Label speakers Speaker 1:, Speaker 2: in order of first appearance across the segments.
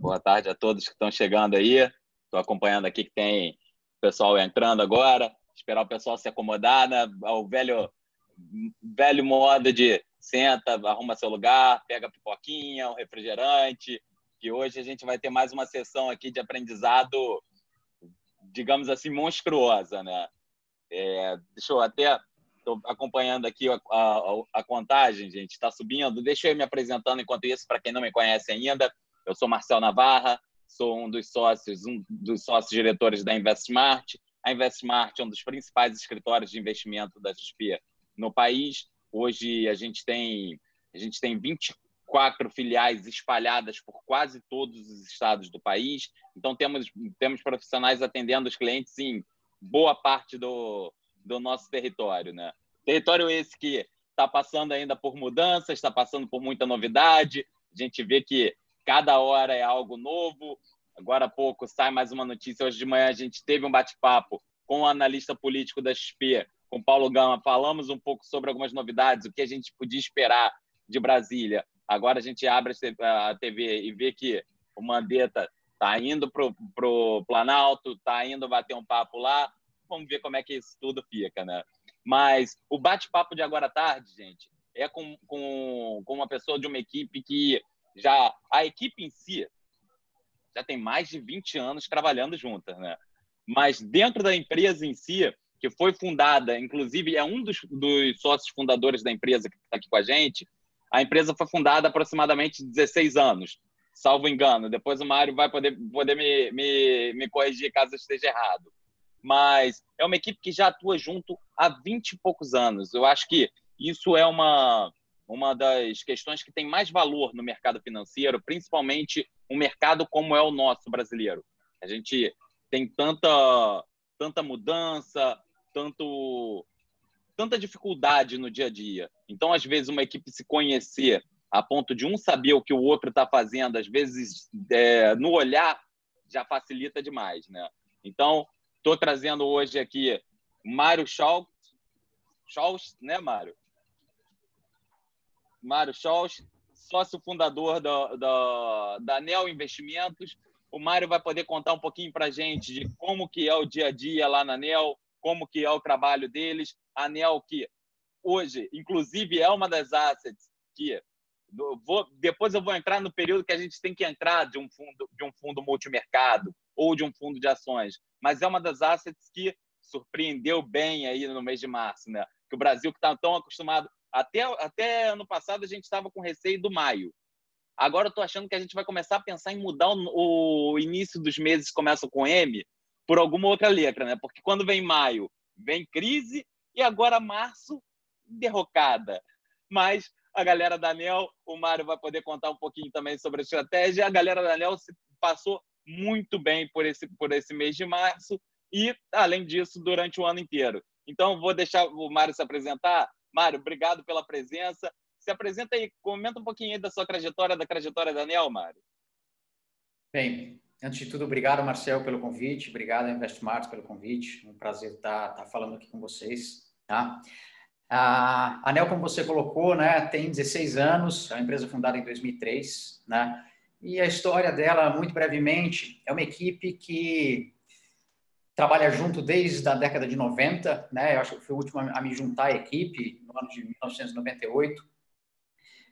Speaker 1: Boa tarde a todos que estão chegando aí. Estou acompanhando aqui que tem pessoal entrando agora. Esperar o pessoal se acomodar, né? O velho modo de senta, arruma seu lugar, pega a pipoquinha, um refrigerante, que hoje a gente vai ter mais uma sessão aqui de aprendizado, digamos assim, monstruosa, né? Deixa eu até... Estou acompanhando aqui a contagem, gente. Está subindo. Deixa eu ir me apresentando enquanto isso, para quem não me conhece ainda. Eu sou Marcel Navarra, sou um dos sócios diretores da InvestSmart. A InvestSmart é um dos principais escritórios de investimento da XP no país. Hoje a gente tem 24 filiais espalhadas por quase todos os estados do país. Então temos profissionais atendendo os clientes em boa parte do nosso território, né? Território esse que está passando ainda por mudanças, está passando por muita novidade. A gente vê que cada hora é algo novo. Agora há pouco sai mais uma notícia. Hoje de manhã a gente teve um bate-papo com o analista político da XP, com Paulo Gama. Falamos um pouco sobre algumas novidades, o que a gente podia esperar de Brasília. Agora a gente abre a TV e vê que o Mandetta está indo para o Planalto, está indo bater um papo lá. Vamos ver como é que isso tudo fica, né? Mas o bate-papo de agora à tarde, gente, é com uma pessoa de uma equipe que a equipe em si já tem mais de 20 anos trabalhando juntas, né? Mas dentro da empresa em si, que foi fundada, inclusive é um dos sócios fundadores da empresa que está aqui com a gente, a empresa foi fundada há aproximadamente 16 anos, salvo engano. Depois o Mário vai poder me corrigir caso eu esteja errado. Mas é uma equipe que já atua junto há 20 e poucos anos. Eu acho que isso é uma das questões que tem mais valor no mercado financeiro, principalmente um mercado como é o nosso brasileiro. A gente tem tanta mudança, tanta dificuldade no dia a dia. Então, às vezes, uma equipe se conhecer a ponto de um saber o que o outro está fazendo, às vezes, no olhar, já facilita demais, né? Então, estou trazendo hoje aqui Mário Scholz, né, Mário? Mário Scholz, sócio fundador da Neo Investimentos. O Mário vai poder contar um pouquinho para a gente de como que é o dia a dia lá na Neo, como que é o trabalho deles. A Neo, que hoje, inclusive, é uma das assets que... depois eu vou entrar no período que a gente tem que entrar de um fundo multimercado ou de um fundo de ações, mas é uma das assets que surpreendeu bem aí no mês de março, né? Que o Brasil, que está tão acostumado... Até ano passado a gente estava com receio do maio. Agora eu estou achando que a gente vai começar a pensar em mudar o início dos meses que começam com M por alguma outra letra, né? Porque quando vem maio, vem crise, e agora março, derrocada. Mas a galera da ANEEL, o Mário vai poder contar um pouquinho também sobre a estratégia. A galera da ANEEL se passou muito bem por esse mês de março e, além disso, durante o ano inteiro. Então, vou deixar o Mário se apresentar. Mário, obrigado pela presença. Se apresenta aí, comenta um pouquinho aí da sua trajetória, da trajetória da ANEEL, Mário.
Speaker 2: Bem, antes de tudo, obrigado, Marcel, pelo convite. Obrigado, InvestSmart, pelo convite. Um prazer estar falando aqui com vocês. Tá? A ANEEL, como você colocou, né, tem 16 anos, é uma empresa fundada em 2003, né? E a história dela, muito brevemente, é uma equipe que trabalha junto desde a década de 90, né? Eu acho que fui o último a me juntar à equipe, no ano de 1998.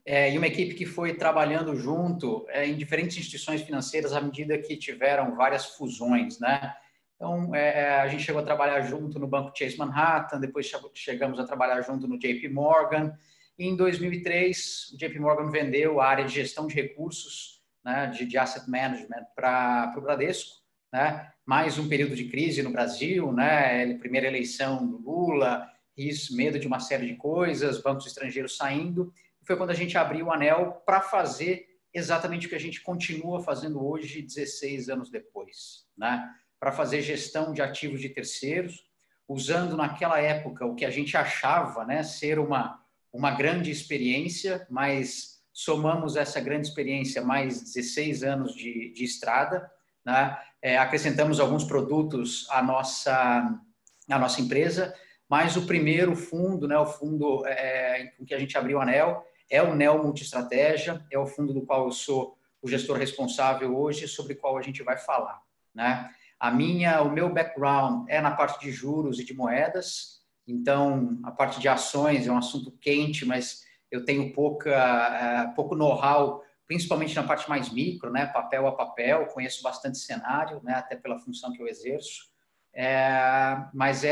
Speaker 2: E uma equipe que foi trabalhando junto em diferentes instituições financeiras à medida que tiveram várias fusões, né? Então, a gente chegou a trabalhar junto no Banco Chase Manhattan, depois chegamos a trabalhar junto no JP Morgan, e em 2003 o JP Morgan vendeu a área de gestão de recursos, né, de asset management para o Bradesco, né? Mais um período de crise no Brasil, né? Primeira eleição do Lula, isso, medo de uma série de coisas, bancos estrangeiros saindo. Foi quando a gente abriu o ANEEL para fazer exatamente o que a gente continua fazendo hoje, 16 anos depois, né? Para fazer gestão de ativos de terceiros, usando naquela época o que a gente achava, né, ser uma grande experiência, mas somamos essa grande experiência mais 16 anos de estrada, né? Acrescentamos alguns produtos à nossa empresa, mas o primeiro fundo, né, o fundo com que a gente abriu a ANEEL, é o Neo Multiestratégia, é o fundo do qual eu sou o gestor responsável hoje sobre qual a gente vai falar, né? O meu background é na parte de juros e de moedas, então a parte de ações é um assunto quente, mas eu tenho pouco know-how, principalmente na parte mais micro, né? Papel a papel, conheço bastante cenário, né? Até pela função que eu exerço. Mas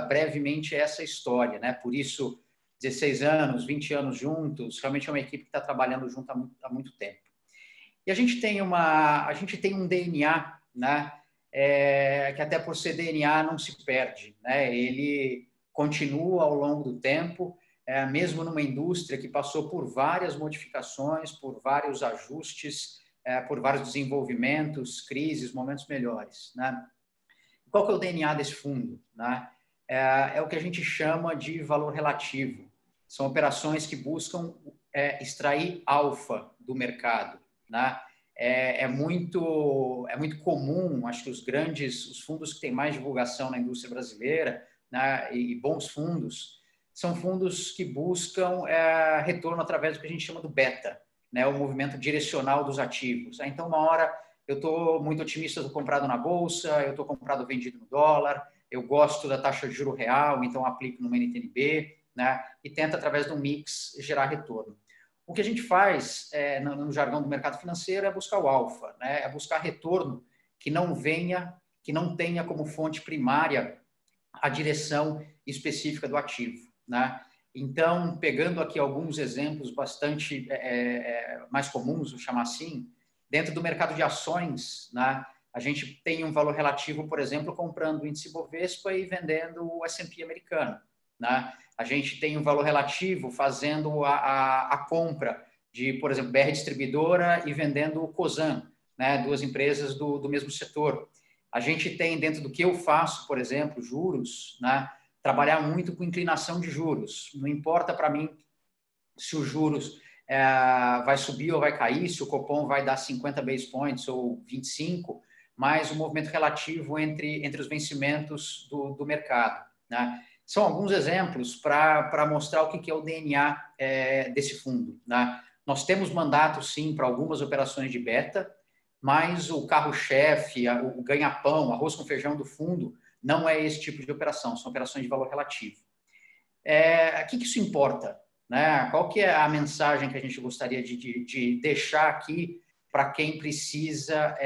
Speaker 2: brevemente, essa história, né? Por isso, 16 anos, 20 anos juntos, realmente é uma equipe que está trabalhando junto há muito tempo. E a gente tem um DNA, né? Que até por ser DNA não se perde, né? Ele continua ao longo do tempo, mesmo numa indústria que passou por várias modificações, por vários ajustes, por vários desenvolvimentos, crises, momentos melhores, né? Qual que é o DNA desse fundo, né? É o que a gente chama de valor relativo. São operações que buscam extrair alfa do mercado, né? É muito comum, acho que os fundos que têm mais divulgação na indústria brasileira, né, e bons fundos, são fundos que buscam retorno através do que a gente chama do beta, né, o movimento direcional dos ativos. Então, uma hora eu estou muito otimista, estou comprado na bolsa, eu estou comprado vendido no dólar, eu gosto da taxa de juro real, então aplico no NTNB, né, e tento, através do mix, gerar retorno. O que a gente faz no jargão do mercado financeiro é buscar o alfa, né, é buscar retorno que não tenha como fonte primária a direção específica do ativo, né? Então, pegando aqui alguns exemplos bastante mais comuns, vou chamar assim, dentro do mercado de ações, né, a gente tem um valor relativo, por exemplo, comprando o índice Bovespa e vendendo o S&P americano, né? A gente tem um valor relativo fazendo a compra de, por exemplo, BR Distribuidora e vendendo o Cosan, né, duas empresas do mesmo setor. A gente tem, dentro do que eu faço, por exemplo, juros, né, trabalhar muito com inclinação de juros. Não importa para mim se os juros vai subir ou vai cair, se o Copom vai dar 50 basis points ou 25, mas o movimento relativo entre os vencimentos do mercado, né? São alguns exemplos para mostrar o que é o DNA desse fundo, né? Nós temos mandato, sim, para algumas operações de beta, mas o carro-chefe, o ganha-pão, o arroz com feijão do fundo, não é esse tipo de operação, são operações de valor relativo. O que isso importa? Né? Qual que é a mensagem que a gente gostaria de deixar aqui para quem precisa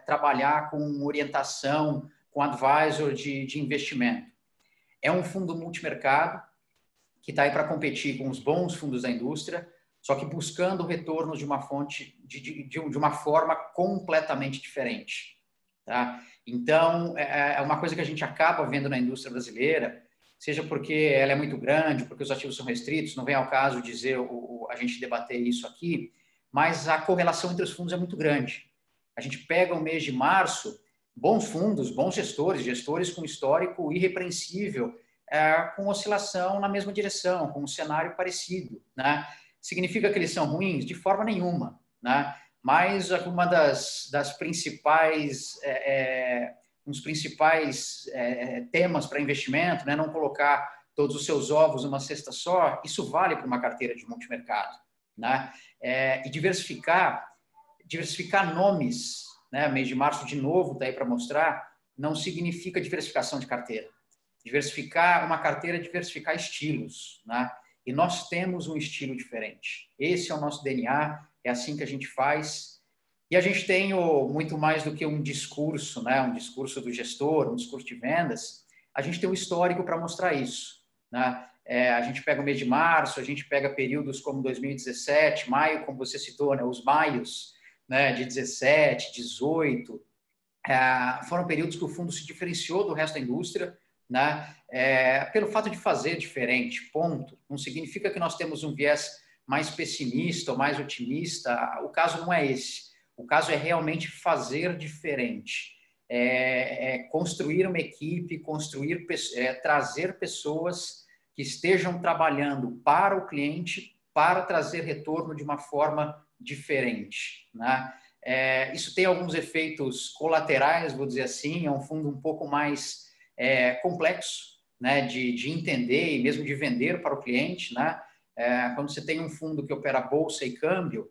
Speaker 2: trabalhar com orientação, com advisor de investimento? É um fundo multimercado que está aí para competir com os bons fundos da indústria, só que buscando retornos de uma fonte, de uma forma completamente diferente. Tá? Então, é uma coisa que a gente acaba vendo na indústria brasileira, seja porque ela é muito grande, porque os ativos são restritos, não vem ao caso dizer a gente debater isso aqui, mas a correlação entre os fundos é muito grande. A gente pega o mês de março, bons fundos, bons gestores com histórico irrepreensível, com oscilação na mesma direção, com um cenário parecido, né? Significa que eles são ruins? De forma nenhuma, né? Mas uma das principais temas para investimento, né? Não colocar todos os seus ovos numa cesta só, isso vale para uma carteira de multimercado, né? E diversificar nomes, né? Mês de março, de novo, está aí para mostrar, não significa diversificação de carteira. Diversificar uma carteira é diversificar estilos, né? E nós temos um estilo diferente. Esse é o nosso DNA, é assim que a gente faz. E a gente tem muito mais do que um discurso, né? Um discurso do gestor, um discurso de vendas. A gente tem um histórico para mostrar isso, né? A gente pega o mês de março, a gente pega períodos como 2017, maio, como você citou, né? Os maios, né? De 17, 18. Foram períodos que o fundo se diferenciou do resto da indústria, né? Pelo fato de fazer diferente, ponto. Não significa que nós temos um viés mais pessimista ou mais otimista. O caso não é esse. O caso é realmente fazer diferente. Construir uma equipe, trazer pessoas que estejam trabalhando para o cliente para trazer retorno de uma forma diferente, né? Isso tem alguns efeitos colaterais, vou dizer assim, é um fundo um pouco mais complexo, né, de entender e mesmo de vender para o cliente, né? Quando você tem um fundo que opera bolsa e câmbio,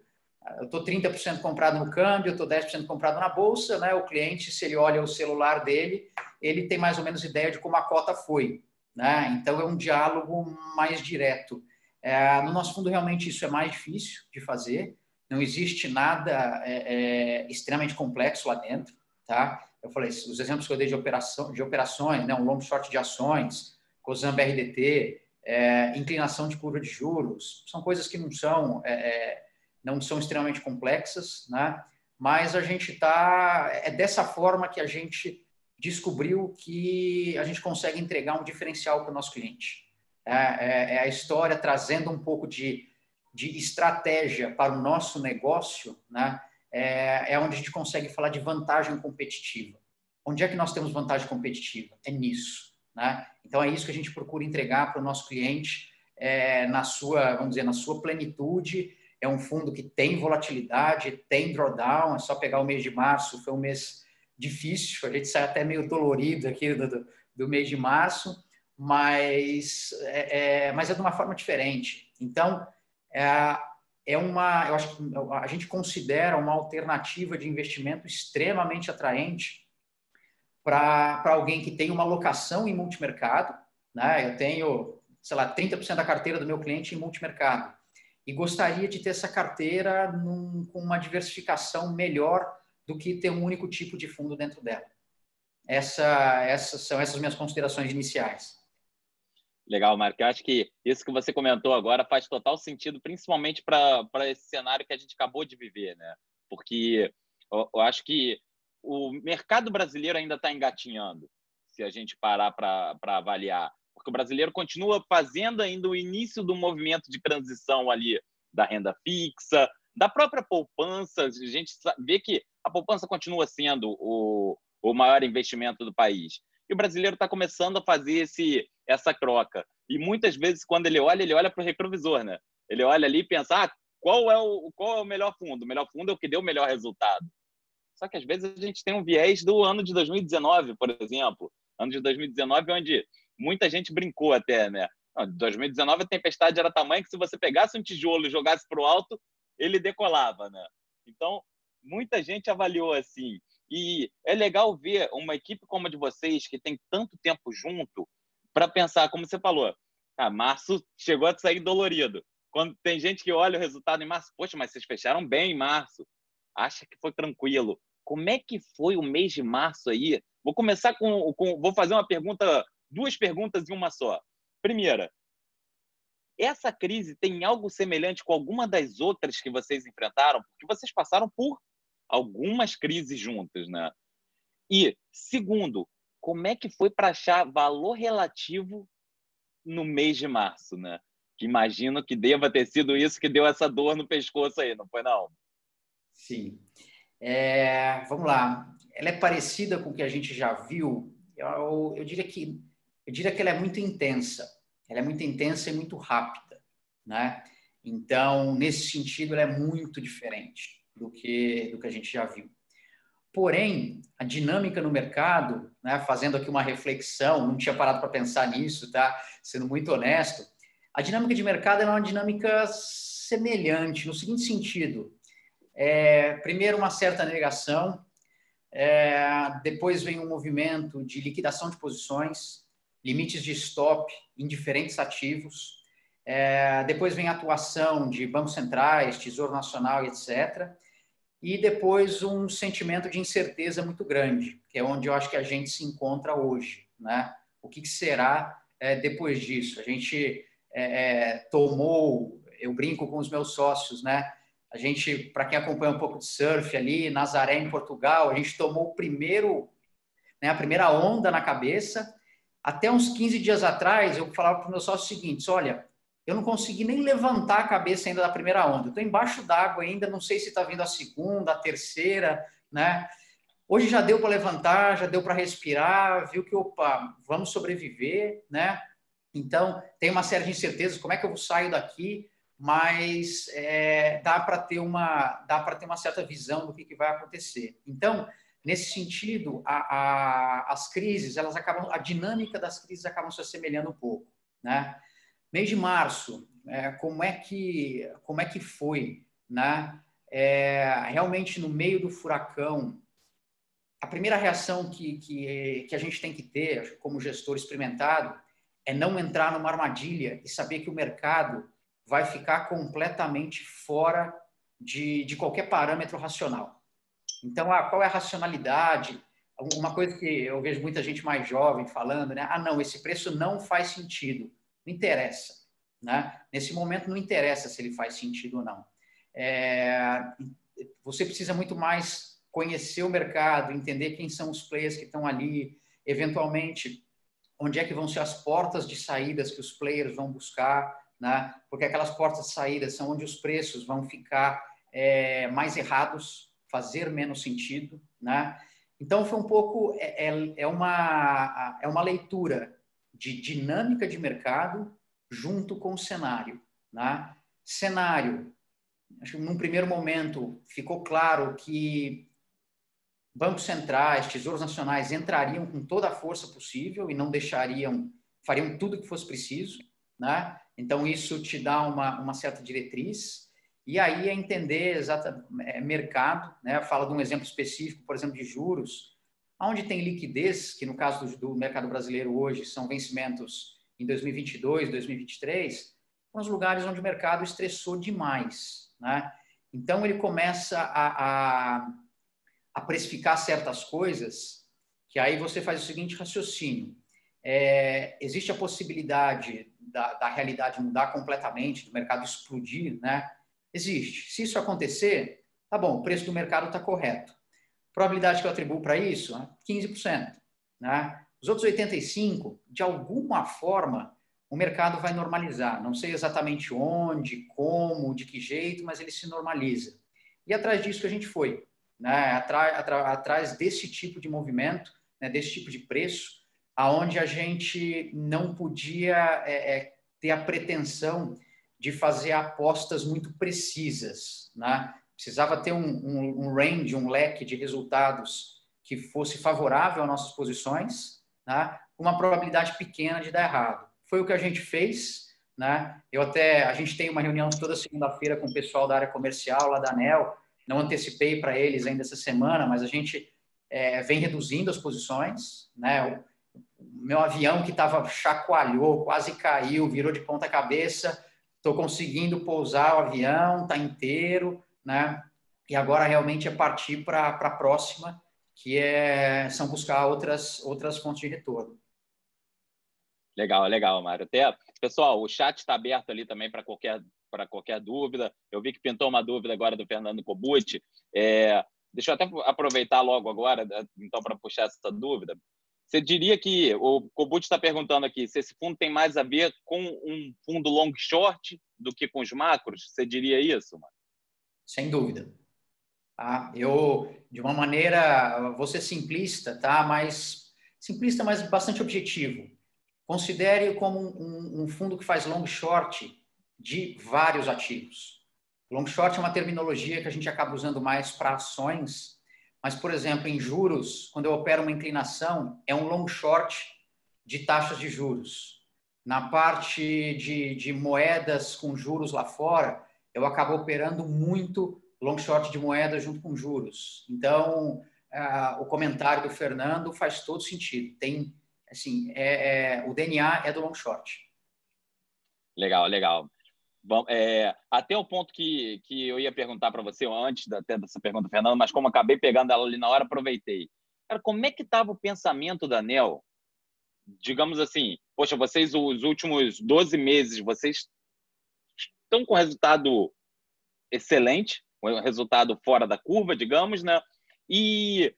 Speaker 2: Eu estou 30% comprado no câmbio, eu estou 10% comprado na bolsa, né? O cliente, se ele olha o celular dele, ele tem mais ou menos ideia de como a cota foi, né? Então, é um diálogo mais direto. No nosso fundo, realmente, isso é mais difícil de fazer. Não existe nada extremamente complexo lá dentro, tá? Eu falei, os exemplos que eu dei de operações, né? Um long short de ações, COSAM BRDT, inclinação de curva de juros, são coisas que não são extremamente complexas, né? Mas a gente é dessa forma que a gente descobriu que a gente consegue entregar um diferencial para o nosso cliente. É a história trazendo um pouco de estratégia para o nosso negócio, né? Onde a gente consegue falar de vantagem competitiva. Onde é que nós temos vantagem competitiva? É nisso, né? Então, é isso que a gente procura entregar para o nosso cliente vamos dizer, na sua plenitude. É um fundo que tem volatilidade, tem drawdown. É só pegar o mês de março, foi um mês difícil, a gente sai até meio dolorido aqui do mês de março, mas é de uma forma diferente. Então, eu acho que a gente considera uma alternativa de investimento extremamente atraente para alguém que tem uma alocação em multimercado, né? Eu tenho, sei lá, 30% da carteira do meu cliente em multimercado e gostaria de ter essa carteira com uma diversificação melhor do que ter um único tipo de fundo dentro dela. Essas são essas minhas considerações iniciais.
Speaker 1: Legal, Marco. Eu acho que isso que você comentou agora faz total sentido, principalmente para esse cenário que a gente acabou de viver, né? Porque eu acho que o mercado brasileiro ainda está engatinhando, se a gente parar para avaliar. Porque o brasileiro continua fazendo ainda o início do movimento de transição ali da renda fixa, da própria poupança. A gente vê que a poupança continua sendo o maior investimento do país. E o brasileiro está começando a fazer essa troca. E muitas vezes, quando ele olha para o retrovisor, né? Ele olha ali e pensa, qual é o melhor fundo? O melhor fundo é o que deu o melhor resultado. Só que, às vezes, a gente tem um viés do ano de 2019, por exemplo. Ano de 2019, onde muita gente brincou até, né? Em 2019, a tempestade era tamanha que se você pegasse um tijolo e jogasse para o alto, ele decolava, né? Então, muita gente avaliou assim. E é legal ver uma equipe como a de vocês, que tem tanto tempo junto, para pensar, como você falou, março chegou a sair dolorido. Quando tem gente que olha o resultado em março, poxa, mas vocês fecharam bem em março, acha que foi tranquilo. Como é que foi o mês de março aí? Vou começar vou fazer duas perguntas em uma só. Primeira, essa crise tem algo semelhante com alguma das outras que vocês enfrentaram? Porque vocês passaram por algumas crises juntas, né? E, segundo, como é que foi para achar valor relativo no mês de março, né? Que imagino que deva ter sido isso que deu essa dor no pescoço aí, não foi não?
Speaker 2: Sim. Vamos lá. Ela é parecida com o que a gente já viu. Eu diria que ela é muito intensa. Ela é muito intensa e muito rápida, né? Então, nesse sentido, ela é muito diferente do que a gente já viu. Porém, a dinâmica no mercado, né, fazendo aqui uma reflexão, não tinha parado para pensar nisso, tá? Sendo muito honesto, a dinâmica de mercado é uma dinâmica semelhante, no seguinte sentido. Primeiro, uma certa negação, depois vem um movimento de liquidação de posições, limites de stop em diferentes ativos, depois vem a atuação de bancos centrais, Tesouro Nacional, etc., e depois um sentimento de incerteza muito grande, que é onde eu acho que a gente se encontra hoje, né? O que será depois disso? A gente eu brinco com os meus sócios, né? A gente, para quem acompanha um pouco de surf ali, Nazaré, em Portugal, a gente tomou a primeira onda na cabeça. Até uns 15 dias atrás, eu falava para os meus sócios o seguinte: olha, eu não consegui nem levantar a cabeça ainda da primeira onda. Estou embaixo d'água ainda, não sei se está vindo a segunda, a terceira, né? Hoje já deu para levantar, já deu para respirar, viu que, opa, vamos sobreviver, né? Então, tem uma série de incertezas, como é que eu saio daqui? Mas dá para ter uma certa visão do que vai acontecer. Então, nesse sentido, as crises, a dinâmica das crises acabam se assemelhando um pouco, né? Mês de março, como é que foi, né? realmente no meio do furacão, a primeira reação que a gente tem que ter, como gestor experimentado, é não entrar numa armadilha e saber que o mercado vai ficar completamente fora de qualquer parâmetro racional. Então, qual é a racionalidade? Uma coisa que eu vejo muita gente mais jovem falando, né? Não, esse preço não faz sentido. Não interessa, né? Nesse momento não interessa se ele faz sentido ou não. Você precisa muito mais conhecer o mercado, entender quem são os players que estão ali, eventualmente onde é que vão ser as portas de saídas que os players vão buscar, né? Porque aquelas portas de saída são onde os preços vão ficar mais errados, fazer menos sentido, né? Então, foi um pouco, uma leitura de dinâmica de mercado junto com o cenário, né? Cenário, acho que num primeiro momento ficou claro que bancos centrais, tesouros nacionais entrariam com toda a força possível e não deixariam, fariam tudo o que fosse preciso, né? Então, isso te dá uma certa diretriz. E aí é entender mercado, né? Fala de um exemplo específico, por exemplo, de juros, onde tem liquidez, que no caso do mercado brasileiro hoje são vencimentos em 2022, 2023, são os lugares onde o mercado estressou demais, né? Então, ele começa a precificar certas coisas, que aí você faz o seguinte raciocínio. Existe a possibilidade da realidade mudar completamente, do mercado explodir, né? Existe. Se isso acontecer, tá bom, o preço do mercado está correto. Probabilidade que eu atribuo para isso, 15%. Né? Os outros 85%, de alguma forma, o mercado vai normalizar. Não sei exatamente onde, como, de que jeito, mas ele se normaliza. E atrás disso que a gente foi. Né, atrás desse tipo de movimento, né, desse tipo de preço, aonde a gente não podia ter a pretensão de fazer apostas muito precisas, né? Precisava ter um range, um leque de resultados que fosse favorável às nossas posições, né, com uma probabilidade pequena de dar errado. Foi o que a gente fez, né? A gente tem uma reunião toda segunda-feira com o pessoal da área comercial lá da ANEEL. Não antecipei para eles ainda essa semana, mas a gente vem reduzindo as posições, né? O meu avião que chacoalhou, quase caiu, virou de ponta cabeça, estou conseguindo pousar o avião, está inteiro, né? E agora realmente é partir para a próxima, que são buscar outras fontes de retorno.
Speaker 1: Legal, legal, Mário. Até, pessoal, o chat está aberto ali também para qualquer dúvida. Eu vi que pintou uma dúvida agora do Fernando Kobuti. Deixa eu até aproveitar logo agora, então, para puxar essa dúvida. Você diria que o Kobuti está perguntando aqui se esse fundo tem mais a ver com um fundo long short do que com os macros? Você diria isso, Mário?
Speaker 2: Sem dúvida. Eu, de uma maneira, vou ser simplista, tá? Simplista, mas bastante objetivo. Considere como um fundo que faz long short de vários ativos. Long short é uma terminologia que a gente acaba usando mais para ações, mas, por exemplo, em juros, quando eu opero uma inclinação, é um long short de taxas de juros. Na parte de moedas com juros lá fora, eu acabo operando muito long short de moedas junto com juros. Então, o comentário do Fernando faz todo sentido. Tem, assim, o DNA é do long short.
Speaker 1: Legal, legal. Bom, até o ponto que eu ia perguntar para você antes até dessa pergunta, Fernando, mas como acabei pegando ela ali na hora, aproveitei. Cara, como é que estava o pensamento da ANEEL? Digamos assim, poxa, vocês, os últimos 12 meses, vocês estão com resultado excelente, um resultado fora da curva, digamos, né? E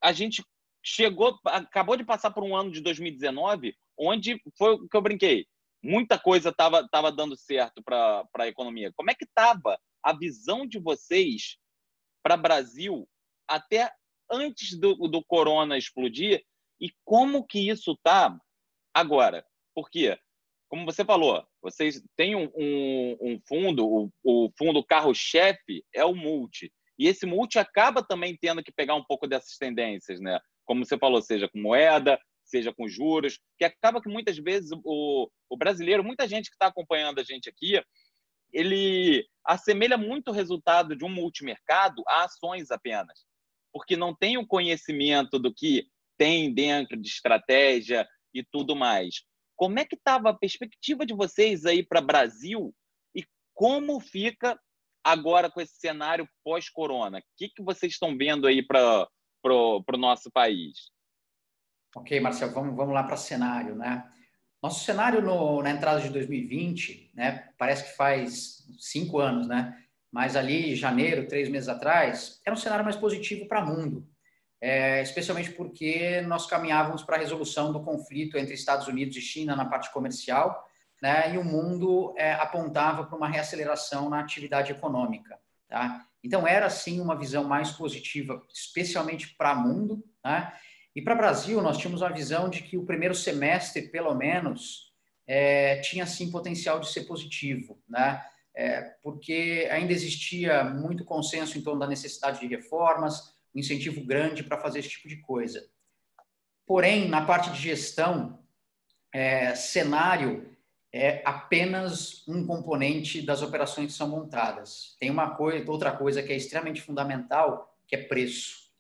Speaker 1: a gente acabou de passar por um ano de 2019, onde foi o que eu brinquei. Muita coisa estava dando certo para a economia. Como é que estava a visão de vocês para o Brasil até antes do corona explodir e como que isso está agora? Por quê? Como você falou, vocês têm um fundo, o fundo carro-chefe é o multi. E esse multi acaba também tendo que pegar um pouco dessas tendências, né? Como você falou, seja com moeda, seja com juros, que acaba que muitas vezes o brasileiro, muita gente que está acompanhando a gente aqui, ele assemelha muito o resultado de um multimercado a ações apenas, porque não tem o conhecimento do que tem dentro de estratégia e tudo mais. Como é que estava a perspectiva de vocês aí para o Brasil e como fica agora com esse cenário pós-corona? O que vocês estão vendo aí para o nosso país?
Speaker 2: Ok, Marcelo, vamos lá para cenário, né? Nosso cenário na entrada de 2020, né? Parece que faz 5 anos, né? Mas ali, janeiro, 3 meses atrás, era um cenário mais positivo para o mundo. Especialmente porque nós caminhávamos para a resolução do conflito entre Estados Unidos e China na parte comercial, né? E o mundo apontava para uma reaceleração na atividade econômica, tá? Então, era, sim, uma visão mais positiva, especialmente para o mundo, né? E para o Brasil, nós tínhamos uma visão de que o primeiro semestre, pelo menos, tinha, sim, potencial de ser positivo, né? Porque ainda existia muito consenso em torno da necessidade de reformas, um incentivo grande para fazer esse tipo de coisa. Porém, na parte de gestão, cenário é apenas um componente das operações que são montadas. Tem outra coisa que é extremamente fundamental, que é preço,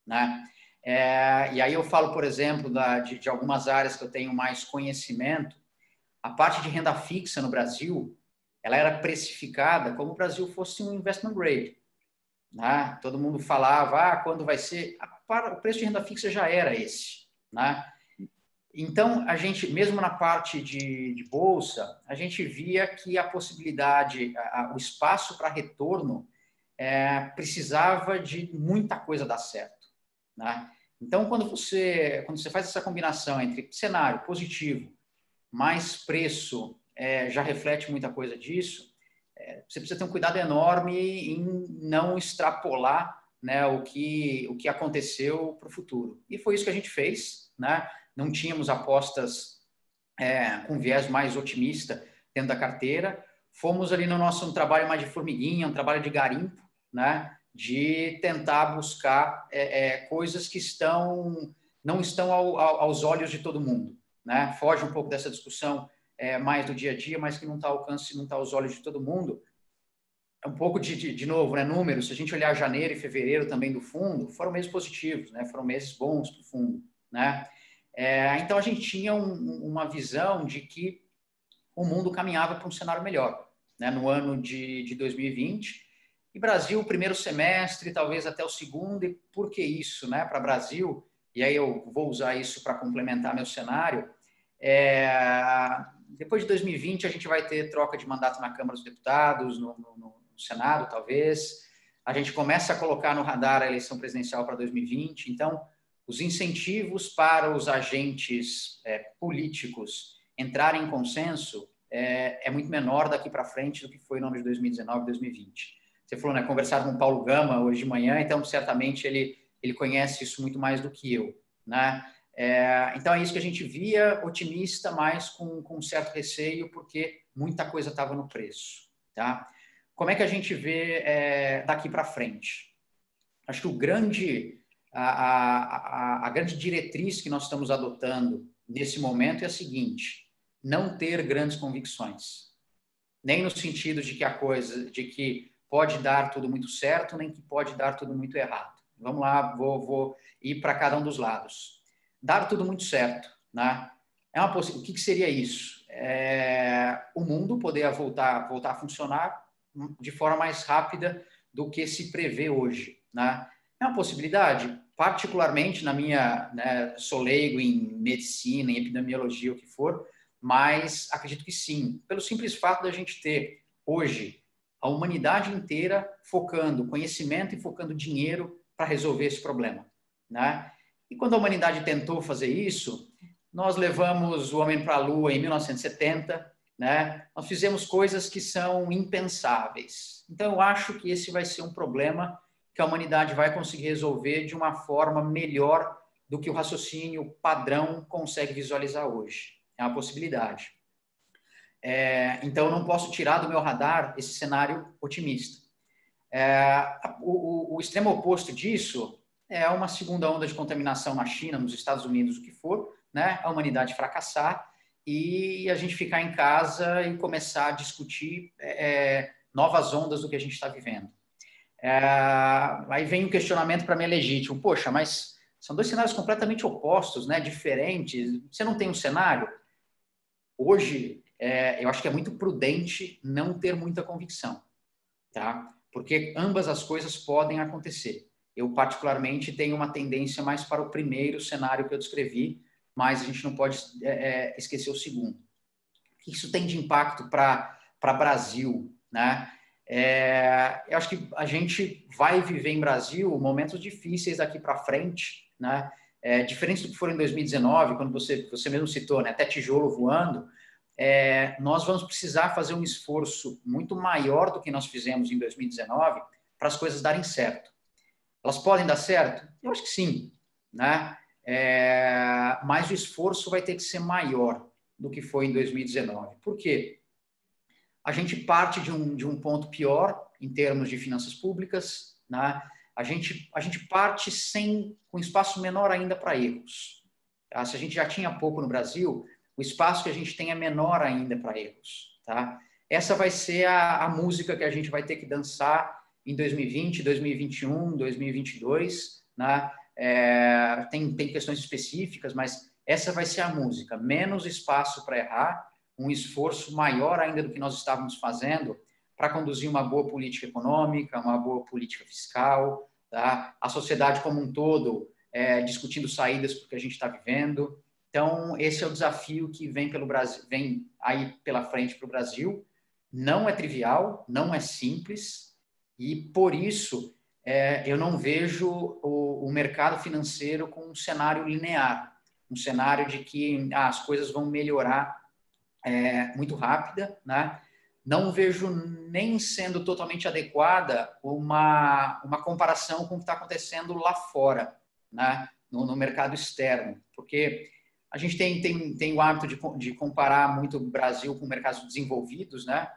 Speaker 2: né? E aí eu falo, por exemplo, de algumas áreas que eu tenho mais conhecimento. A parte de renda fixa no Brasil, ela era precificada como o Brasil fosse um investment grade, né? Todo mundo falava, quando vai ser? O preço de renda fixa já era esse, né? Então, a gente, mesmo na parte de bolsa, a gente via que a possibilidade, o espaço para retorno precisava de muita coisa dar certo, né? Então, quando você faz essa combinação entre cenário positivo, mais preço, já reflete muita coisa disso, você precisa ter um cuidado enorme em não extrapolar, né, o que aconteceu para o futuro. E foi isso que a gente fez, né? Não tínhamos apostas com viés mais otimista dentro da carteira. Fomos ali no nosso trabalho mais de formiguinha, um trabalho de garimpo, né? De tentar buscar coisas que não estão aos olhos de todo mundo, né? Foge um pouco dessa discussão mais do dia a dia, mas que não está ao alcance, não está aos olhos de todo mundo. É um pouco de novo, né, números. Se a gente olhar janeiro e fevereiro também do fundo, foram meses positivos, né? Foram meses bons para o fundo, né? Então a gente tinha uma visão de que o mundo caminhava para um cenário melhor, né? No ano de 2020. E Brasil, o primeiro semestre, talvez até o segundo. E por que isso, né? Para Brasil, e aí eu vou usar isso para complementar meu cenário. Depois de 2020, a gente vai ter troca de mandato na Câmara dos Deputados, no Senado, talvez. A gente começa a colocar no radar a eleição presidencial para 2020. Então, os incentivos para os agentes políticos entrarem em consenso é muito menor daqui para frente do que foi no ano de 2019 e 2020. Você falou, né, conversar com o Paulo Gama hoje de manhã, então certamente ele conhece isso muito mais do que eu, né? Então é isso que a gente via, otimista, mas com um certo receio, porque muita coisa estava no preço, tá? Como é que a gente vê daqui para frente? Acho que a grande diretriz que nós estamos adotando nesse momento é a seguinte: não ter grandes convicções, nem no sentido de que pode dar tudo muito certo, nem que pode dar tudo muito errado. Vamos lá, vou ir para cada um dos lados. Dar tudo muito certo, né? O que seria isso? O mundo poder voltar a funcionar de forma mais rápida do que se prevê hoje, né? É uma possibilidade, particularmente na minha, né, sou leigo em medicina, em epidemiologia, o que for, mas acredito que sim, pelo simples fato da gente ter hoje a humanidade inteira focando conhecimento e focando dinheiro para resolver esse problema, né? E quando a humanidade tentou fazer isso, nós levamos o homem para a Lua em 1970, né? Nós fizemos coisas que são impensáveis. Então, eu acho que esse vai ser um problema que a humanidade vai conseguir resolver de uma forma melhor do que o raciocínio padrão consegue visualizar hoje. É uma possibilidade. Então, eu não posso tirar do meu radar esse cenário otimista. O extremo oposto disso é uma segunda onda de contaminação na China, nos Estados Unidos, o que for, né? A humanidade fracassar e a gente ficar em casa e começar a discutir novas ondas do que a gente está vivendo. Aí vem um questionamento para mim legítimo. Poxa, mas são dois cenários completamente opostos, né? Diferentes. Você não tem um cenário? Hoje, eu acho que é muito prudente não ter muita convicção, tá? Porque ambas as coisas podem acontecer. Eu, particularmente, tenho uma tendência mais para o primeiro cenário que eu descrevi, mas a gente não pode esquecer o segundo. O que isso tem de impacto para Brasil, né? Eu acho que a gente vai viver em Brasil momentos difíceis daqui para frente, né? Diferente do que foi em 2019, quando você mesmo citou, né? Até tijolo voando, nós vamos precisar fazer um esforço muito maior do que nós fizemos em 2019 para as coisas darem certo. Elas podem dar certo? Eu acho que sim, né? Mas o esforço vai ter que ser maior do que foi em 2019. Por quê? A gente parte de um ponto pior em termos de finanças públicas, né? A gente parte com espaço menor ainda para erros. Tá? Se a gente já tinha pouco no Brasil, o espaço que a gente tem é menor ainda para erros. Tá? Essa vai ser a música que a gente vai ter que dançar em 2020, 2021, 2022. Né? Tem questões específicas, mas essa vai ser a música. Menos espaço para errar, um esforço maior ainda do que nós estávamos fazendo para conduzir uma boa política econômica, uma boa política fiscal, tá? A sociedade como um todo discutindo saídas para o que a gente está vivendo. Então, esse é o desafio que vem pelo Brasil, vem aí pela frente para o Brasil. Não é trivial, não é simples, e por isso eu não vejo o mercado financeiro com um cenário linear, um cenário de que as coisas vão melhorar muito rápida, né? Não vejo nem sendo totalmente adequada uma comparação com o que está acontecendo lá fora, né? No mercado externo, porque a gente tem o hábito de comparar muito o Brasil com mercados desenvolvidos, né?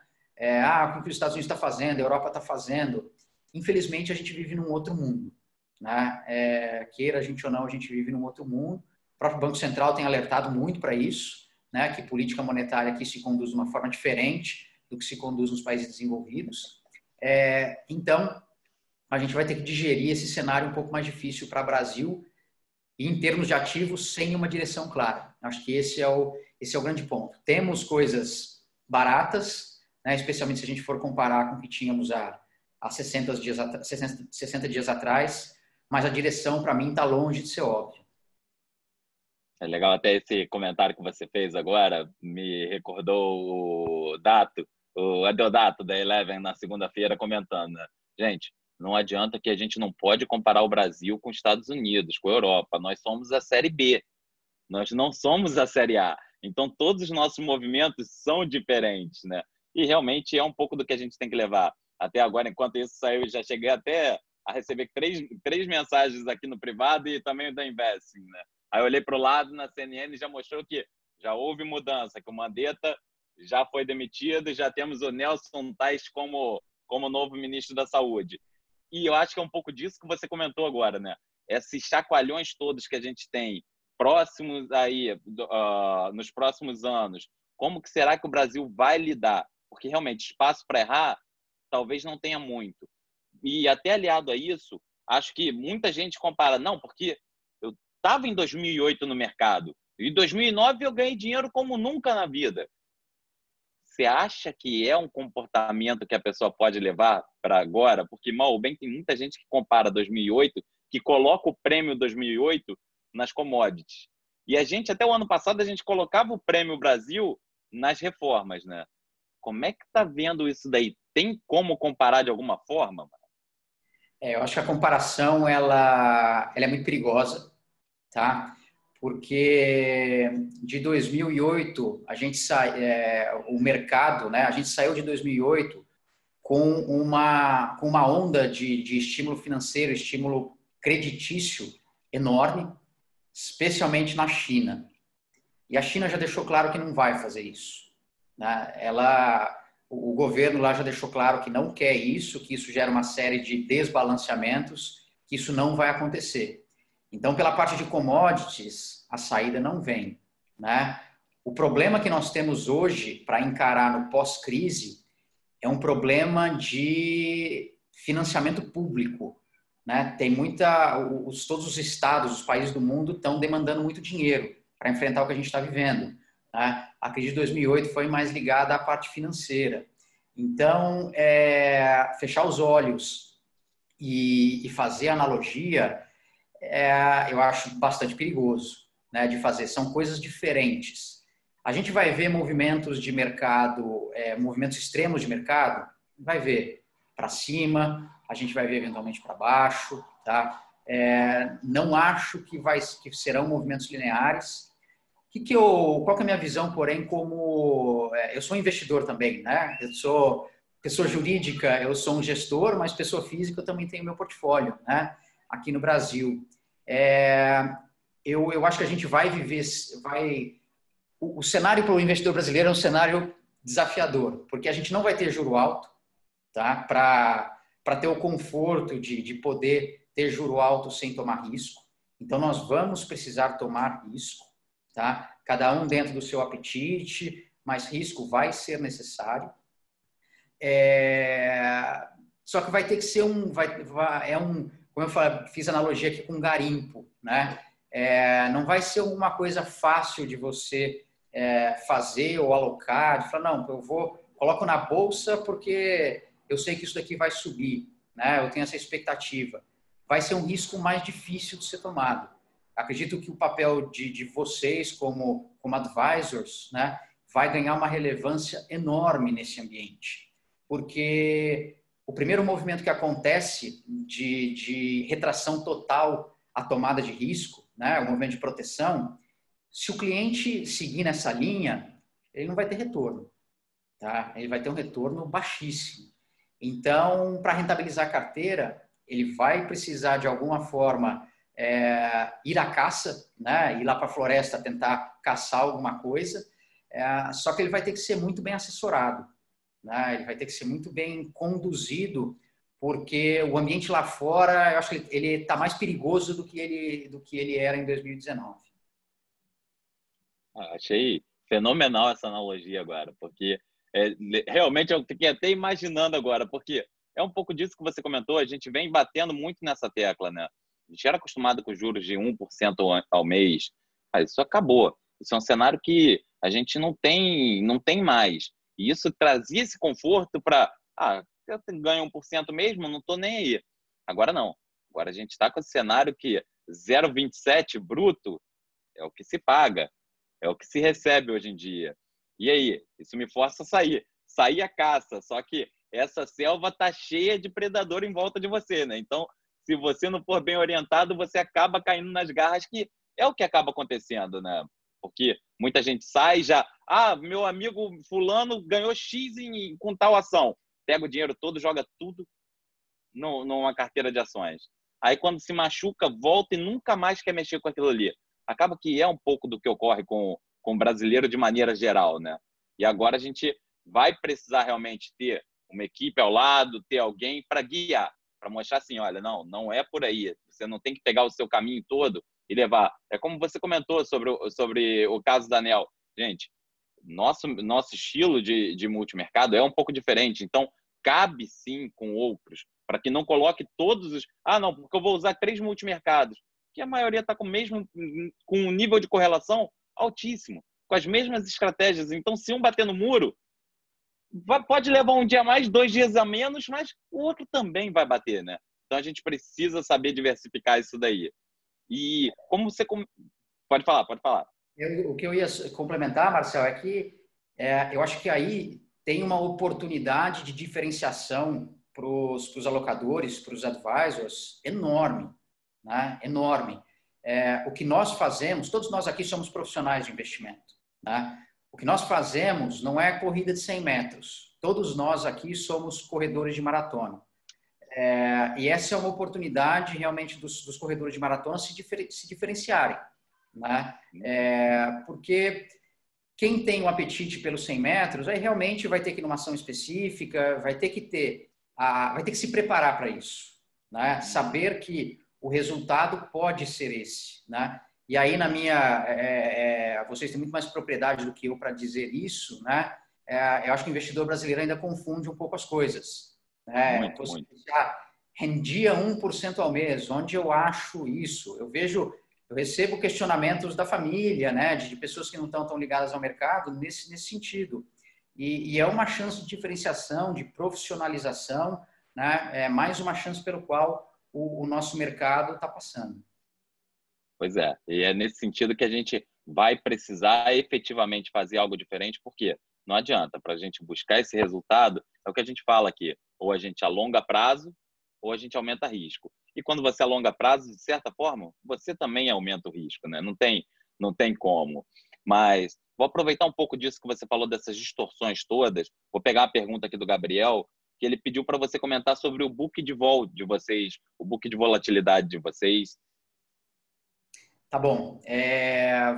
Speaker 2: O que os Estados Unidos está fazendo, a Europa está fazendo. Infelizmente, a gente vive num outro mundo, né? Queira a gente ou não, a gente vive num outro mundo. O próprio Banco Central tem alertado muito para isso, né? Que política monetária aqui se conduz de uma forma diferente do que se conduz nos países desenvolvidos. Então, a gente vai ter que digerir esse cenário um pouco mais difícil para o Brasil, e em termos de ativos, sem uma direção clara. Acho que esse é o grande ponto. Temos coisas baratas, né, especialmente se a gente for comparar com o que tínhamos há 60 dias atrás, mas a direção, para mim, está longe de ser óbvia.
Speaker 1: É legal até esse comentário que você fez agora, me recordou o Dato, o Adeodato da Eleven na segunda-feira comentando, né? Gente, não adianta que a gente não pode comparar o Brasil com os Estados Unidos, com a Europa. Nós somos a Série B, nós não somos a Série A. Então, todos os nossos movimentos são diferentes, né? E realmente é um pouco do que a gente tem que levar. Até agora, enquanto isso saiu, eu já cheguei até a receber três mensagens aqui no privado e também da Investing, né? Aí eu olhei para o lado na CNN e já mostrou que já houve mudança, que o Mandetta já foi demitido e já temos o Nelson Tais como novo ministro da Saúde. E eu acho que é um pouco disso que você comentou agora, né? Esses chacoalhões todos que a gente tem próximos aí, nos próximos anos, como que será que o Brasil vai lidar? Porque realmente espaço para errar talvez não tenha muito. E até aliado a isso, acho que muita gente compara, não, porque eu estava em 2008 no mercado, e em 2009 eu ganhei dinheiro como nunca na vida. Você acha que é um comportamento que a pessoa pode levar para agora? Porque, mal ou bem, tem muita gente que compara 2008, que coloca o prêmio 2008 nas commodities. E a gente, até o ano passado, a gente colocava o prêmio Brasil nas reformas, né? Como é que está vendo isso daí? Tem como comparar de alguma forma?
Speaker 2: Eu acho que a comparação ela é muito perigosa, tá? Porque de 2008 a gente o mercado, né? A gente saiu de 2008 com uma onda de estímulo financeiro, estímulo creditício enorme, especialmente na China. E a China já deixou claro que não vai fazer isso, né? O governo lá já deixou claro que não quer isso, que isso gera uma série de desbalanceamentos, que isso não vai acontecer. Então, pela parte de commodities, a saída não vem, né? O problema que nós temos hoje para encarar no pós-crise é um problema de financiamento público, né? Tem todos os estados, os países do mundo estão demandando muito dinheiro para enfrentar o que a gente está vivendo, né? A crise de 2008 foi mais ligada à parte financeira. Então, fechar os olhos e fazer analogia, eu acho bastante perigoso, né, de fazer. São coisas diferentes. A gente vai ver movimentos de mercado, movimentos extremos de mercado, vai ver para cima, a gente vai ver eventualmente para baixo, tá? Não acho que serão movimentos lineares. Qual que é a minha visão, porém, como eu sou investidor também, né? Eu sou pessoa jurídica, eu sou um gestor, mas pessoa física eu também tenho meu portfólio, né? Aqui no Brasil. Eu acho que a gente vai viver, o cenário para o investidor brasileiro é um cenário desafiador, porque a gente não vai ter juro alto, tá? Para ter o conforto de poder ter juro alto sem tomar risco. Então, nós vamos precisar tomar risco, tá? Cada um dentro do seu apetite, mas risco vai ser necessário. Só que vai ter que ser como eu falei, fiz analogia aqui com garimpo, né? Não vai ser uma coisa fácil de você fazer ou alocar, de falar, não, coloco na bolsa porque eu sei que isso daqui vai subir, né? Eu tenho essa expectativa. Vai ser um risco mais difícil de ser tomado. Acredito que o papel de vocês como advisors, né, vai ganhar uma relevância enorme nesse ambiente, porque o primeiro movimento que acontece de retração total à tomada de risco, né, o movimento de proteção, se o cliente seguir nessa linha, ele não vai ter retorno, tá? Ele vai ter um retorno baixíssimo. Então, para rentabilizar a carteira, ele vai precisar, de alguma forma, ir à caça, né? Ir lá para a floresta tentar caçar alguma coisa, só que ele vai ter que ser muito bem assessorado, né? Ele vai ter que ser muito bem conduzido, porque o ambiente lá fora, eu acho que ele está mais perigoso do que ele era em 2019.
Speaker 1: Achei fenomenal essa analogia agora, porque realmente eu fiquei até imaginando agora, porque é um pouco disso que você comentou, a gente vem batendo muito nessa tecla, né? A gente era acostumado com juros de 1% ao mês, mas isso acabou. Isso é um cenário que a gente não tem mais. E isso trazia esse conforto para, eu ganho 1% mesmo, não estou nem aí. Agora não. Agora a gente está com esse cenário que 0,27 bruto é o que se paga. É o que se recebe hoje em dia. E aí? Isso me força a sair à caça. Só que essa selva tá cheia de predador em volta de você, né? Então, se você não for bem orientado, você acaba caindo nas garras, que é o que acaba acontecendo, né? Porque muita gente sai já, meu amigo fulano ganhou X com tal ação. Pega o dinheiro todo, joga tudo numa carteira de ações. Aí quando se machuca, volta e nunca mais quer mexer com aquilo ali. Acaba que é um pouco do que ocorre com o brasileiro de maneira geral, né? E agora a gente vai precisar realmente ter uma equipe ao lado, ter alguém para guiar, para mostrar assim, olha, não é por aí. Você não tem que pegar o seu caminho todo e levar. É como você comentou sobre o caso da ANEEL. Gente, nosso estilo de multimercado é um pouco diferente. Então, cabe sim com outros, para que não coloque todos os... não, porque eu vou usar 3 multimercados, que a maioria está com um nível de correlação altíssimo, com as mesmas estratégias. Então, se um bater no muro, pode levar um dia a mais, 2 dias a menos, mas o outro também vai bater, né? Então, a gente precisa saber diversificar isso daí. E como você... Pode falar.
Speaker 2: O que eu ia complementar, Marcel, é que eu acho que aí tem uma oportunidade de diferenciação para os alocadores, para os advisors, enorme, né? Enorme. O que nós fazemos, todos nós aqui somos profissionais de investimento, né? O que nós fazemos não é corrida de 100 metros. Todos nós aqui somos corredores de maratona. E essa é uma oportunidade realmente dos corredores de maratona se diferenciarem, né? Porque quem tem um apetite pelos 100 metros, aí realmente vai ter que ir numa ação específica, vai ter que se preparar para isso, né? Saber que o resultado pode ser esse, né? E aí, vocês têm muito mais propriedade do que eu para dizer isso, né? Eu acho que o investidor brasileiro ainda confunde um pouco as coisas. Né?
Speaker 1: Muito,
Speaker 2: Você
Speaker 1: muito.
Speaker 2: rendia 1% ao mês, onde eu acho isso? Eu recebo questionamentos da família, né? De pessoas que não estão tão ligadas ao mercado nesse sentido. E é uma chance de diferenciação, de profissionalização, né? É mais uma chance pelo qual o nosso mercado está passando.
Speaker 1: Pois é. E é nesse sentido que a gente vai precisar efetivamente fazer algo diferente, porque não adianta, para a gente buscar esse resultado, é o que a gente fala aqui, ou a gente alonga prazo, ou a gente aumenta risco. E quando você alonga prazo, de certa forma, você também aumenta o risco, né? Não tem como. Mas vou aproveitar um pouco disso que você falou, dessas distorções todas. Vou pegar a pergunta aqui do Gabriel, que ele pediu para você comentar sobre o book de vol de vocês, o book de volatilidade de vocês.
Speaker 2: Tá bom.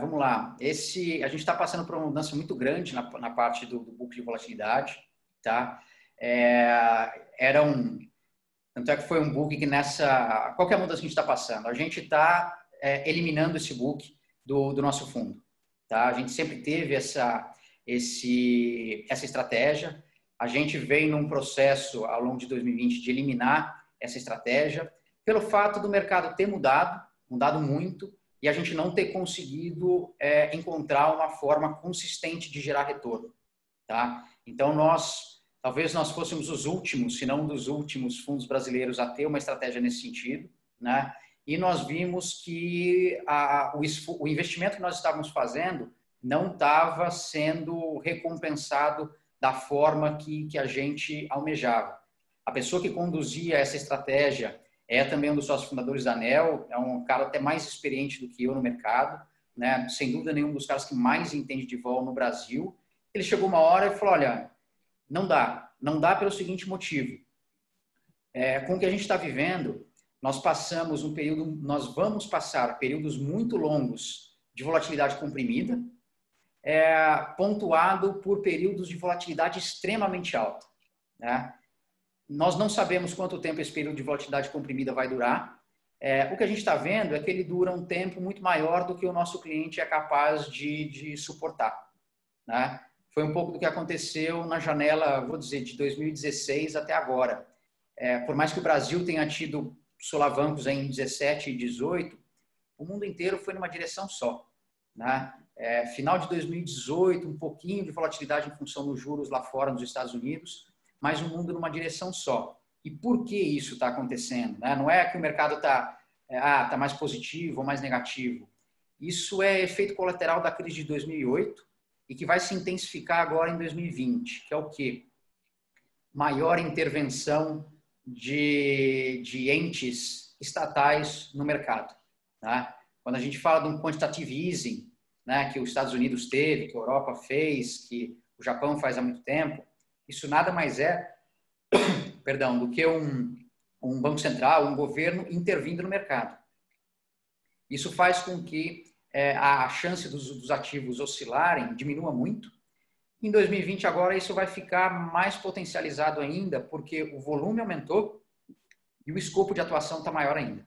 Speaker 2: Vamos lá. A gente está passando por uma mudança muito grande na parte do book de volatilidade, tá? Tanto é que foi um book que qualquer mudança que a gente está passando, a gente está eliminando esse book do nosso fundo, tá? A gente sempre teve essa estratégia. A gente vem num processo ao longo de 2020 de eliminar essa estratégia pelo fato do mercado ter mudado muito, e a gente não ter conseguido encontrar uma forma consistente de gerar retorno, tá? Então, talvez nós fôssemos os últimos, se não um dos últimos fundos brasileiros a ter uma estratégia nesse sentido, né? E nós vimos que o investimento que nós estávamos fazendo não estava sendo recompensado da forma que a gente almejava. A pessoa que conduzia essa estratégia é também um dos sócios fundadores da ANEL, é um cara até mais experiente do que eu no mercado, né? Sem dúvida nenhum, um dos caras que mais entende de vol no Brasil. Ele chegou uma hora e falou, olha, não dá pelo seguinte motivo. Com o que a gente está vivendo, nós vamos passar períodos muito longos de volatilidade comprimida, pontuado por períodos de volatilidade extremamente alta, né? Nós não sabemos quanto tempo esse período de volatilidade comprimida vai durar. O que a gente está vendo é que ele dura um tempo muito maior do que o nosso cliente é capaz de suportar, né? Foi um pouco do que aconteceu na janela, vou dizer, de 2016 até agora. Por mais que o Brasil tenha tido solavancos em 17 e 18, o mundo inteiro foi numa direção só, né? Final de 2018, um pouquinho de volatilidade em função dos juros lá fora nos Estados Unidos, mas o mundo numa direção só. E por que isso está acontecendo? Né? Não é que o mercado tá mais positivo ou mais negativo. Isso é efeito colateral da crise de 2008 e que vai se intensificar agora em 2020, que é o quê? Maior intervenção de entes estatais no mercado. Tá? Quando a gente fala de um quantitative easing, né, que os Estados Unidos teve, que a Europa fez, que o Japão faz há muito tempo, isso nada mais é, perdão, do que um banco central, um governo intervindo no mercado. Isso faz com que a chance dos ativos oscilarem diminua muito. Em 2020, agora, isso vai ficar mais potencializado ainda, porque o volume aumentou e o escopo de atuação está maior ainda.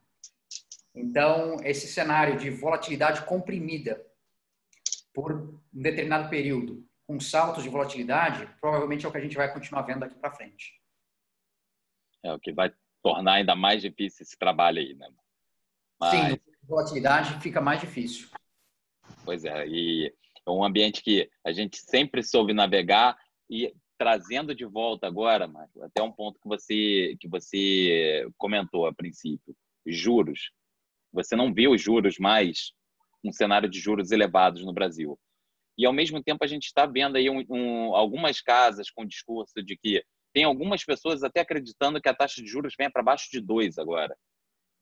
Speaker 2: Então, esse cenário de volatilidade comprimida por um determinado período, com saltos de volatilidade, provavelmente é o que a gente vai continuar vendo daqui para frente.
Speaker 1: É o que vai tornar ainda mais difícil esse trabalho aí, né?
Speaker 2: Sim,
Speaker 1: Mas,
Speaker 2: volatilidade fica mais difícil.
Speaker 1: pois é, e é um ambiente que a gente sempre soube navegar e trazendo de volta agora, Marco, até um ponto que você comentou a princípio, juros. Você não vê os juros mais, um cenário de juros elevados no Brasil. E, ao mesmo tempo, a gente está vendo aí algumas casas com discurso de que tem algumas pessoas até acreditando que a taxa de juros venha para baixo de 2 agora.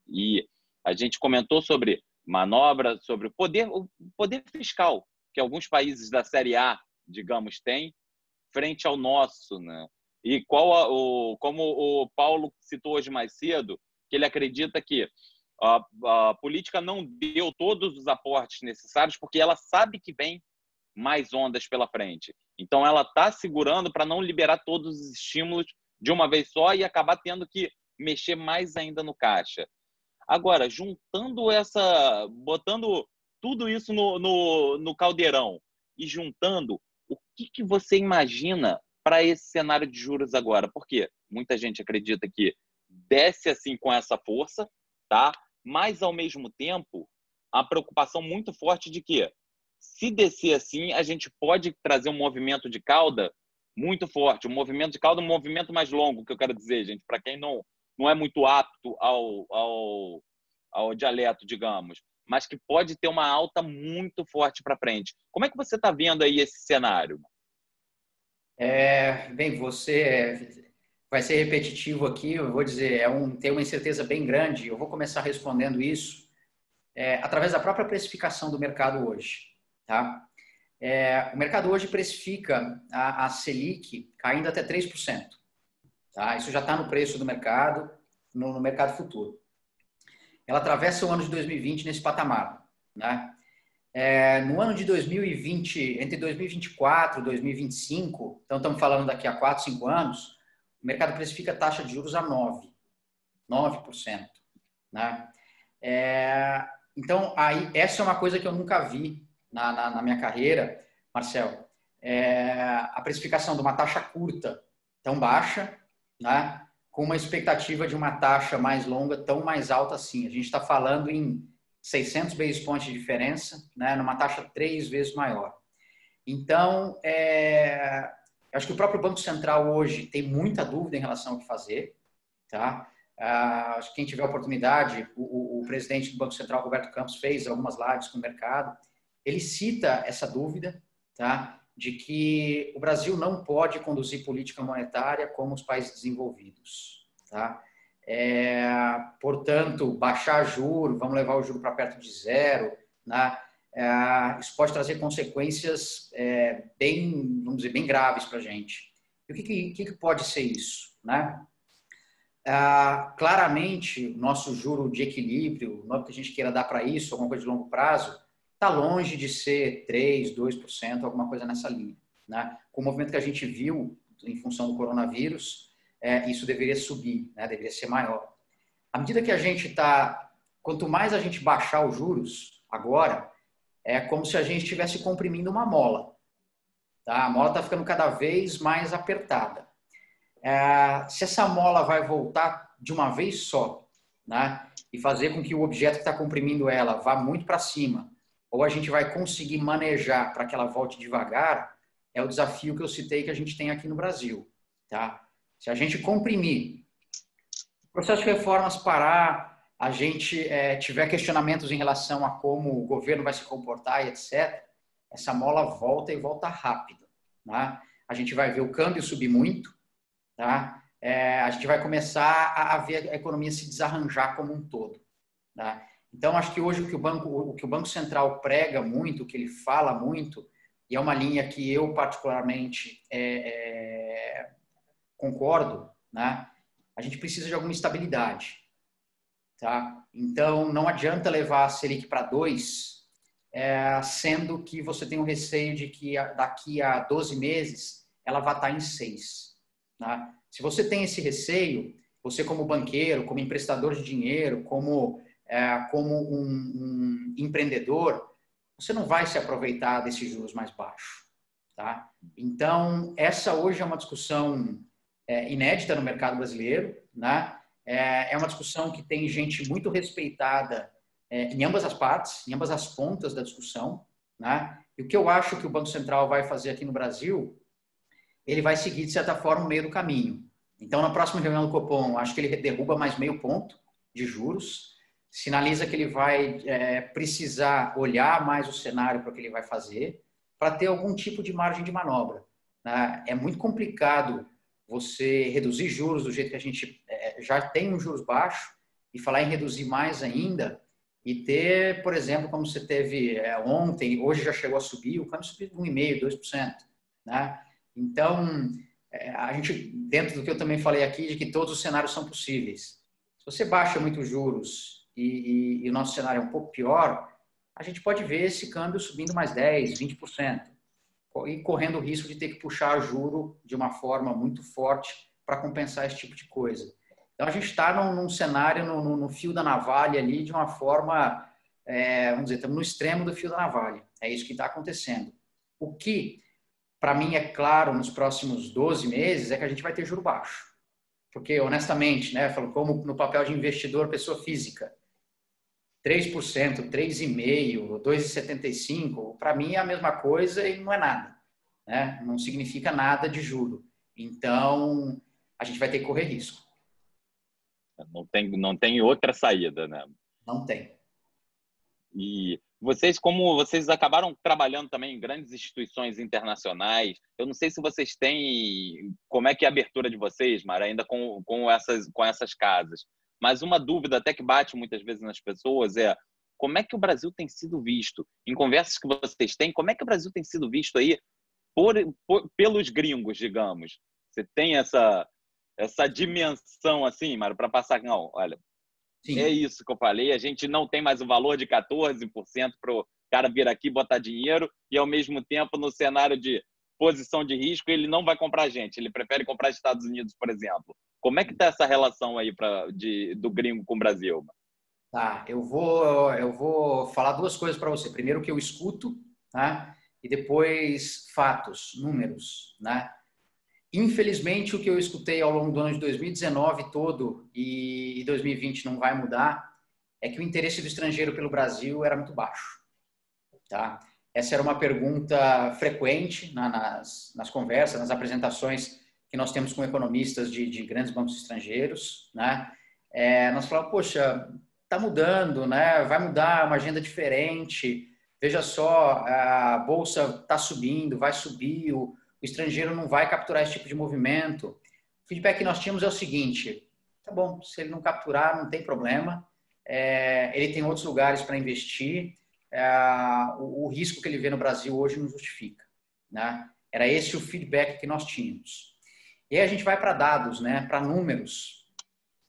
Speaker 1: E a gente comentou sobre manobra, sobre o poder fiscal que alguns países da Série A, digamos, têm frente ao nosso, né? E como o Paulo citou hoje mais cedo, que ele acredita que a política não deu todos os aportes necessários porque ela sabe que vem mais ondas pela frente. Então, ela está segurando para não liberar todos os estímulos de uma vez só e acabar tendo que mexer mais ainda no caixa. Agora, botando tudo isso no caldeirão e juntando, o que você imagina para esse cenário de juros agora? Porque muita gente acredita que desce assim com essa força, tá? Mas, ao mesmo tempo, a preocupação muito forte de que, se descer assim, a gente pode trazer um movimento de cauda muito forte. Um movimento de cauda, um movimento mais longo, que eu quero dizer, gente, para quem não é muito apto ao dialeto, digamos, mas que pode ter uma alta muito forte para frente. Como é que você está vendo aí esse cenário?
Speaker 2: Bem, você vai ser repetitivo aqui, eu vou dizer, tem uma incerteza bem grande. Eu vou começar respondendo isso através da própria precificação do mercado hoje. Tá? O mercado hoje precifica a Selic caindo até 3%. Tá? Isso já está no preço do mercado, no mercado futuro. Ela atravessa o ano de 2020 nesse patamar. Né? No ano de 2020, entre 2024 e 2025, então estamos falando daqui a 4, 5 anos, o mercado precifica a taxa de juros a 9%. Né? Então, aí, essa é uma coisa que eu nunca vi na minha carreira, Marcel. A precificação de uma taxa curta tão baixa, né? Com uma expectativa de uma taxa mais longa tão mais alta assim. A gente está falando em 600 basis points de diferença, né? Numa taxa 3 vezes maior. Então, acho que o próprio Banco Central hoje tem muita dúvida em relação ao que fazer. Tá? Acho que quem tiver oportunidade, o presidente do Banco Central, Roberto Campos, fez algumas lives com o mercado. Ele cita essa dúvida, tá? De que o Brasil não pode conduzir política monetária como os países desenvolvidos. Tá? Portanto, baixar juros, vamos levar o juro para perto de zero, né? Isso pode trazer consequências bem, vamos dizer, bem graves para a gente. E o que pode ser isso? Né? Claramente, o nosso juro de equilíbrio, não é que a gente queira dar para isso, alguma coisa de longo prazo, está longe de ser 3%, 2%, alguma coisa nessa linha. Né? Com o movimento que a gente viu em função do coronavírus, isso deveria subir, né? Deveria ser maior. À medida que a gente está, quanto mais a gente baixar os juros agora, é como se a gente estivesse comprimindo uma mola. Tá? A mola está ficando cada vez mais apertada. Se essa mola vai voltar de uma vez só, né? E fazer com que o objeto que está comprimindo ela vá muito para cima, ou a gente vai conseguir manejar para que ela volte devagar, é o desafio que eu citei que a gente tem aqui no Brasil. Tá? Se a gente comprimir, o processo de reformas parar, a gente tiver questionamentos em relação a como o governo vai se comportar e etc., essa mola volta e volta rápido. Né? A gente vai ver o câmbio subir muito, tá? A gente vai começar a ver a economia se desarranjar como um todo. Tá? Então, acho que hoje o que o Banco Central prega muito, o que ele fala muito, e é uma linha que eu particularmente concordo, né? A gente precisa de alguma estabilidade. Tá? Então, não adianta levar a Selic para 2, sendo que você tem o receio de que daqui a 12 meses ela vai estar em 6. Tá? Se você tem esse receio, você como banqueiro, como emprestador de dinheiro, como um empreendedor, você não vai se aproveitar desses juros mais baixos. Tá? Então, essa hoje é uma discussão inédita no mercado brasileiro, né? É uma discussão que tem gente muito respeitada em ambas as partes, em ambas as pontas da discussão, né? E o que eu acho que o Banco Central vai fazer aqui no Brasil, ele vai seguir, de certa forma, o meio do caminho. Então, na próxima reunião do Copom, acho que ele derruba mais meio ponto de juros, sinaliza que ele vai precisar olhar mais o cenário para o que ele vai fazer, para ter algum tipo de margem de manobra. Né? É muito complicado você reduzir juros do jeito que a gente já tem um juros baixo e falar em reduzir mais ainda e ter, por exemplo, como você teve ontem, hoje já chegou a subir, o câmbio subiu 1,5%, 2%. Né? Então, a gente, dentro do que eu também falei aqui, de que todos os cenários são possíveis. Se você baixa muito os juros e o nosso cenário é um pouco pior, a gente pode ver esse câmbio subindo mais 10%, 20%, e correndo o risco de ter que puxar juro de uma forma muito forte para compensar esse tipo de coisa. Então, a gente está num cenário, no fio da navalha ali, de uma forma vamos dizer, estamos no extremo do fio da navalha. É isso que está acontecendo. O que, para mim, é claro nos próximos 12 meses é que a gente vai ter juro baixo. Porque, honestamente, né, falando como no papel de investidor, pessoa física, 3%, 3,5%, 2,75%, para mim é a mesma coisa e não é nada. Né? Não significa nada de juro. Então, a gente vai ter que correr risco.
Speaker 1: Não tem outra saída, né?
Speaker 2: Não tem.
Speaker 1: E vocês, como vocês acabaram trabalhando também em grandes instituições internacionais, eu não sei se vocês têm, como é que é a abertura de vocês, Mara, ainda com essas casas. Mas uma dúvida até que bate muitas vezes nas pessoas é como é que o Brasil tem sido visto? Em conversas que vocês têm, como é que o Brasil tem sido visto aí pelos gringos, digamos? Você tem essa dimensão assim, Mara, para passar, não, olha, é
Speaker 2: Sim.
Speaker 1: isso que eu falei. A gente não tem mais o valor de 14% para o cara vir aqui botar dinheiro e, ao mesmo tempo, no cenário de posição de risco, ele não vai comprar a gente. Ele prefere comprar Estados Unidos, por exemplo. Como é que está essa relação aí do gringo com o Brasil?
Speaker 2: Tá, eu vou falar duas coisas para você. Primeiro, o que eu escuto, tá? E depois fatos, números, né? Infelizmente, o que eu escutei ao longo do ano de 2019 todo e 2020 não vai mudar, é que o interesse do estrangeiro pelo Brasil era muito baixo. Tá? Essa era uma pergunta frequente nas conversas, nas apresentações que nós temos com economistas de grandes bancos estrangeiros. Né? Nós falamos, poxa, está mudando, né? Vai mudar, uma agenda diferente. Veja só, a bolsa está subindo, vai subir, o estrangeiro não vai capturar esse tipo de movimento. O feedback que nós tínhamos é o seguinte: tá bom, se ele não capturar, não tem problema. Ele tem outros lugares para investir. O risco que ele vê no Brasil hoje não justifica. Né? Era esse o feedback que nós tínhamos. E aí a gente vai para dados, né? Para números.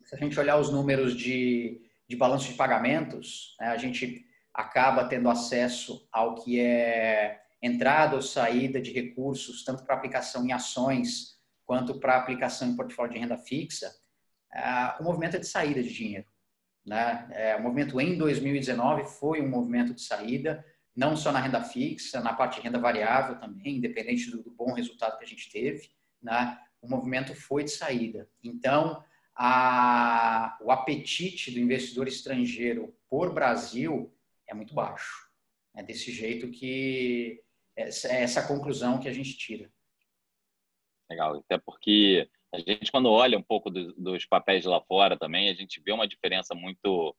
Speaker 2: Se a gente olhar os números de balanço de pagamentos, né? A gente acaba tendo acesso ao que é entrada ou saída de recursos, tanto para aplicação em ações, quanto para aplicação em portfólio de renda fixa. O movimento é de saída de dinheiro. Né? O movimento em 2019 foi um movimento de saída, não só na renda fixa, na parte de renda variável também, independente do bom resultado que a gente teve. Né? O movimento foi de saída. Então, o apetite do investidor estrangeiro por Brasil é muito baixo. É desse jeito que essa conclusão que a gente tira.
Speaker 1: Legal, até porque a gente, quando olha um pouco dos papéis de lá fora também, a gente vê uma diferença muito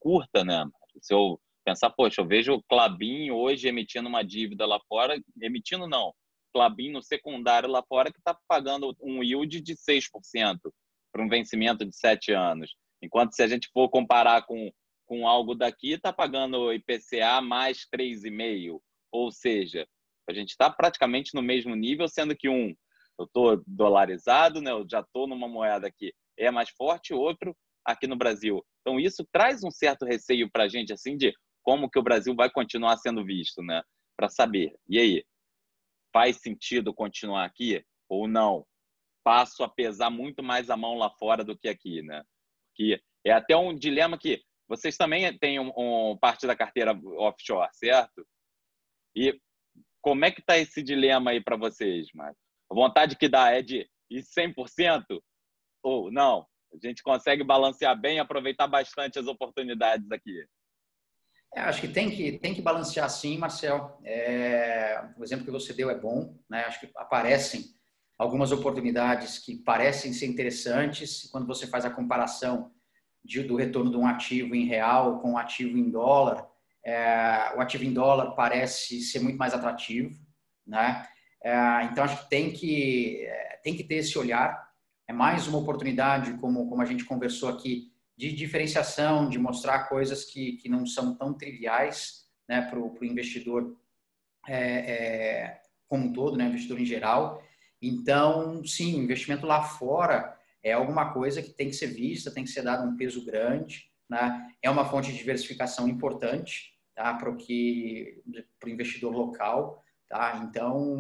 Speaker 1: curta, né? Se eu pensar, poxa, eu vejo o Klabin hoje emitindo uma dívida lá fora, emitindo não, Klabin no secundário lá fora que está pagando um yield de 6% para um vencimento de 7 anos. Enquanto se a gente for comparar com algo daqui, está pagando IPCA mais 3,5%. Ou seja, a gente está praticamente no mesmo nível, sendo que eu estou dolarizado, né? Eu já estou numa moeda que é mais forte, outro aqui no Brasil. Então, isso traz um certo receio para a gente, assim, de como que o Brasil vai continuar sendo visto, né? Para saber. E aí, faz sentido continuar aqui ou não? Passo a pesar muito mais a mão lá fora do que aqui, né? Que é até um dilema que vocês também têm parte da carteira offshore, certo? E como é que está esse dilema aí para vocês, Mário? A vontade que dá é de ir 100% ou não? A gente consegue balancear bem e aproveitar bastante as oportunidades aqui.
Speaker 2: Acho que tem que balancear sim, Marcel. O exemplo que você deu é bom. Né? Acho que aparecem algumas oportunidades que parecem ser interessantes quando você faz a comparação do retorno de um ativo em real com um ativo em dólar. O ativo em dólar parece ser muito mais atrativo. Né? Então, acho que tem que ter esse olhar. É mais uma oportunidade, como a gente conversou aqui, de diferenciação, de mostrar coisas que não são tão triviais, né, para o investidor como um todo, né, investidor em geral. Então, sim, o investimento lá fora é alguma coisa que tem que ser vista, tem que ser dado um peso grande. Né? É uma fonte de diversificação importante, tá, para o investidor local. Tá? Então,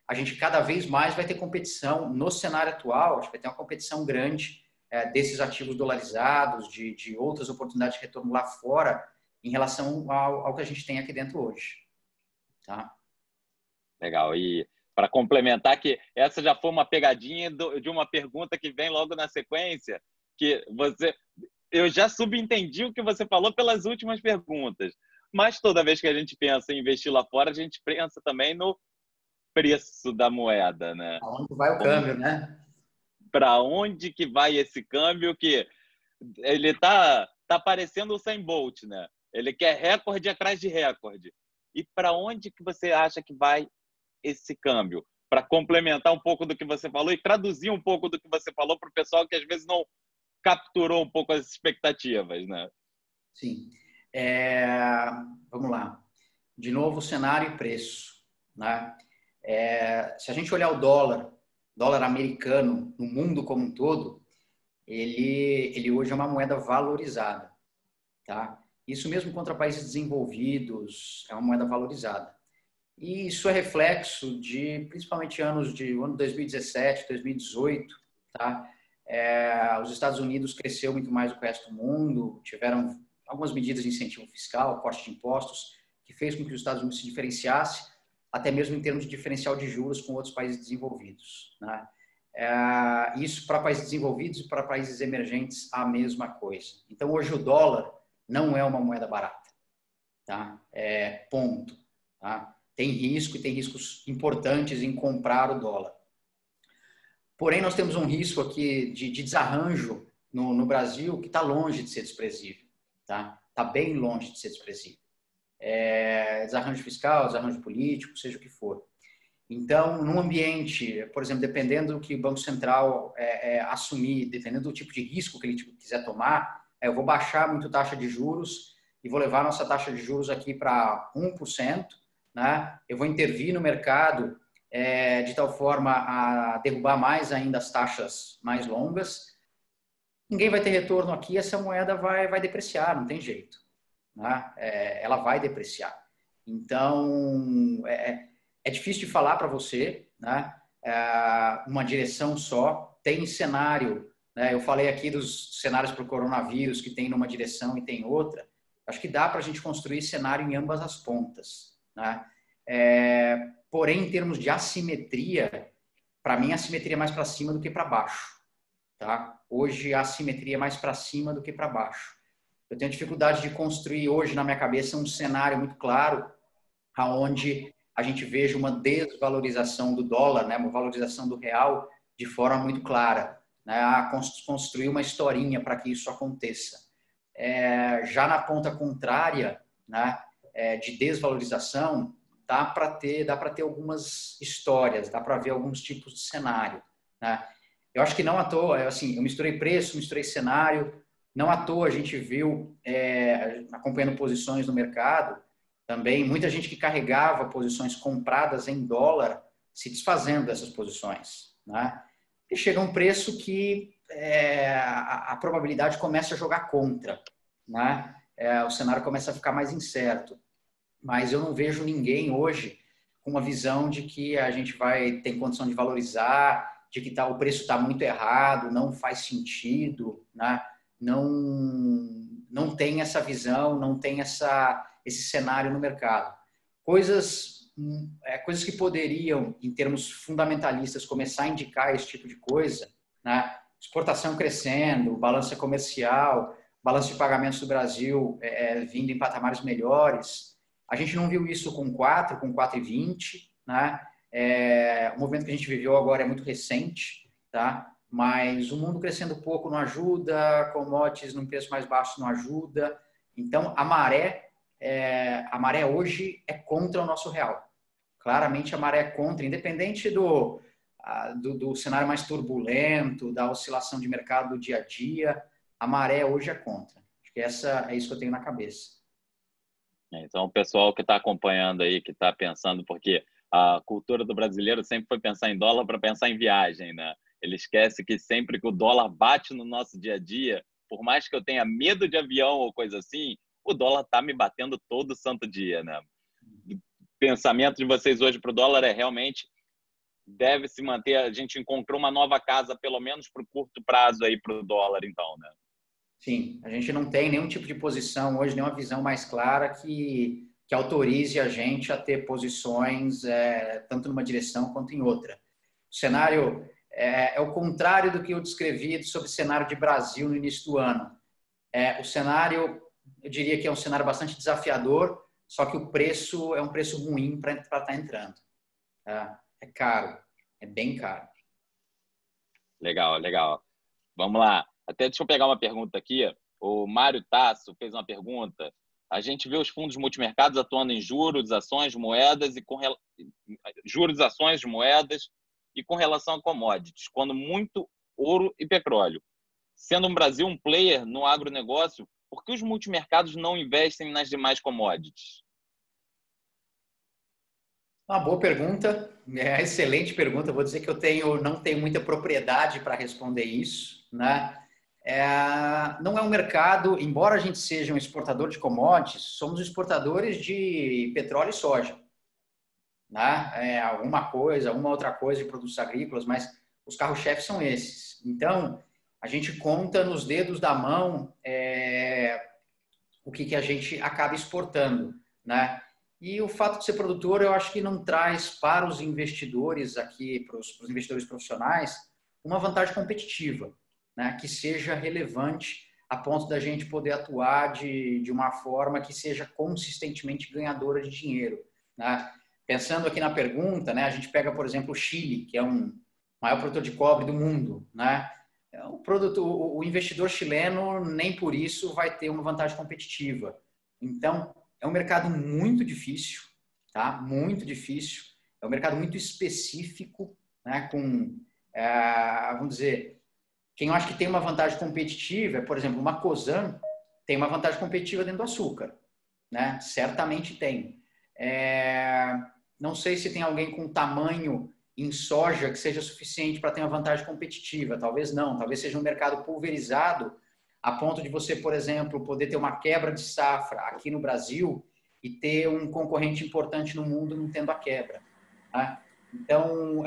Speaker 2: a gente cada vez mais vai ter competição no cenário atual, acho que vai ter uma competição grande desses ativos dolarizados, de outras oportunidades de retorno lá fora, em relação ao que a gente tem aqui dentro hoje. Tá?
Speaker 1: Legal. E para complementar, que essa já foi uma pegadinha de uma pergunta que vem logo na sequência, que eu já subentendi o que você falou pelas últimas perguntas, mas toda vez que a gente pensa em investir lá fora, a gente pensa também no preço da moeda, né?
Speaker 2: Aonde vai o câmbio, né?
Speaker 1: Para onde que vai esse câmbio, que ele tá parecendo o Usain Bolt, né? Ele quer recorde atrás de recorde. E para onde que você acha que vai esse câmbio? Para complementar um pouco do que você falou e traduzir um pouco do que você falou para o pessoal que às vezes não capturou um pouco as expectativas, né?
Speaker 2: Sim. Vamos lá. De novo, cenário e preço, né? Se a gente olhar o dólar americano no mundo como um todo, ele hoje é uma moeda valorizada, tá? Isso mesmo contra países desenvolvidos, é uma moeda valorizada. E isso é reflexo de, principalmente anos de ano 2017, 2018, tá? Os Estados Unidos cresceu muito mais do que o resto do mundo, tiveram algumas medidas de incentivo fiscal, corte de impostos, que fez com que os Estados Unidos se diferenciasse, até mesmo em termos de diferencial de juros com outros países desenvolvidos, né? Isso para países desenvolvidos e para países emergentes a mesma coisa. Então hoje o dólar não é uma moeda barata, tá? Ponto, tá? Tem risco e tem riscos importantes em comprar o dólar. Porém, nós temos um risco aqui de desarranjo no Brasil que está longe de ser desprezível, tá? Está bem longe de ser desprezível. Desarranjo fiscal, desarranjo político, seja o que for. Então, num ambiente, por exemplo, dependendo do que o Banco Central assumir, dependendo do tipo de risco que ele quiser tomar, eu vou baixar muito a taxa de juros e vou levar a nossa taxa de juros aqui para 1%, né? Eu vou intervir no mercado de tal forma a derrubar mais ainda as taxas mais longas. Ninguém vai ter retorno aqui, essa moeda vai depreciar, não tem jeito, né? Ela vai depreciar. Então, é difícil de falar para você, né? Uma direção só. Tem cenário, né? Eu falei aqui dos cenários para o coronavírus, que tem numa direção e tem outra. Acho que dá para a gente construir cenário em ambas as pontas, né? Porém, em termos de assimetria, para mim, a assimetria é mais para cima do que para baixo, tá? Hoje, a assimetria é mais para cima do que para baixo. Eu tenho dificuldade de construir hoje na minha cabeça um cenário muito claro aonde a gente veja uma desvalorização do dólar, né, uma valorização do real de forma muito clara, né, a construir uma historinha para que isso aconteça. Já na ponta contrária, né, de desvalorização, dá para ter algumas histórias, dá para ver alguns tipos de cenário, né? Eu acho que não à toa, assim, eu misturei preço, misturei cenário, não à toa a gente viu, acompanhando posições no mercado, também muita gente que carregava posições compradas em dólar se desfazendo dessas posições, né? E chega um preço que a probabilidade começa a jogar contra, né? O cenário começa a ficar mais incerto. Mas eu não vejo ninguém hoje com uma visão de que a gente vai ter condição de valorizar, de que o preço está muito errado, não faz sentido, né? Não tem essa visão, não tem esse cenário no mercado. Coisas que poderiam, em termos fundamentalistas, começar a indicar esse tipo de coisa, né? Exportação crescendo, balança comercial, balanço de pagamentos do Brasil vindo em patamares melhores. A gente não viu isso com 4,20, né? O movimento que a gente viveu agora é muito recente, tá? Mas o mundo crescendo pouco não ajuda, commodities num preço mais baixo não ajuda. Então, a maré hoje é contra o nosso real. Claramente, a maré é contra, independente do cenário mais turbulento, da oscilação de mercado do dia a dia, a maré hoje é contra. Acho que é isso que eu tenho na cabeça.
Speaker 1: Então, o pessoal que está acompanhando aí, que está pensando, porque a cultura do brasileiro sempre foi pensar em dólar para pensar em viagem, né? Ele esquece que sempre que o dólar bate no nosso dia a dia, por mais que eu tenha medo de avião ou coisa assim, o dólar está me batendo todo santo dia, né? O pensamento de vocês hoje para o dólar é realmente deve se manter. A gente encontrou uma nova casa, pelo menos para o curto prazo aí para o dólar, então, né?
Speaker 2: Sim, a gente não tem nenhum tipo de posição hoje, nenhuma visão mais clara que autorize a gente a ter posições tanto numa direção quanto em outra. O cenário é o contrário do que eu descrevi sobre o cenário de Brasil no início do ano. O cenário, eu diria que é um cenário bastante desafiador, só que o preço é um preço ruim para estar entrando. É caro, é bem caro.
Speaker 1: Legal, legal. Vamos lá. Até deixa eu pegar uma pergunta aqui. O Mário Tasso fez uma pergunta. A gente vê os fundos multimercados atuando em juros, ações, moedas e juros, ações, moedas e com relação a commodities, quando muito ouro e petróleo. Sendo o Brasil um player no agronegócio, por que os multimercados não investem nas demais commodities?
Speaker 2: Uma boa pergunta, excelente pergunta. Vou dizer que não tenho muita propriedade para responder isso, né? Não é um mercado, embora a gente seja um exportador de commodities, somos exportadores de petróleo e soja, né? Alguma outra coisa de produtos agrícolas, mas os carros-chefes são esses. Então, a gente conta nos dedos da mão o que a gente acaba exportando, né? E o fato de ser produtor, eu acho que não traz para os investidores aqui, para os investidores profissionais, uma vantagem competitiva, né? Que seja relevante a ponto da gente poder atuar de uma forma que seja consistentemente ganhadora de dinheiro, né? Pensando aqui na pergunta, né? A gente pega, por exemplo, o Chile, que é o maior produtor de cobre do mundo, né? O investidor chileno nem por isso vai ter uma vantagem competitiva. Então, é um mercado muito difícil, tá? Muito difícil. É um mercado muito específico, né? Vamos dizer, quem eu acho que tem uma vantagem competitiva é, por exemplo, uma Cosan tem uma vantagem competitiva dentro do açúcar, né? Certamente tem. Não sei se tem alguém com tamanho em soja que seja suficiente para ter uma vantagem competitiva. Talvez não. Talvez seja um mercado pulverizado a ponto de você, por exemplo, poder ter uma quebra de safra aqui no Brasil e ter um concorrente importante no mundo não tendo a quebra, né? Então,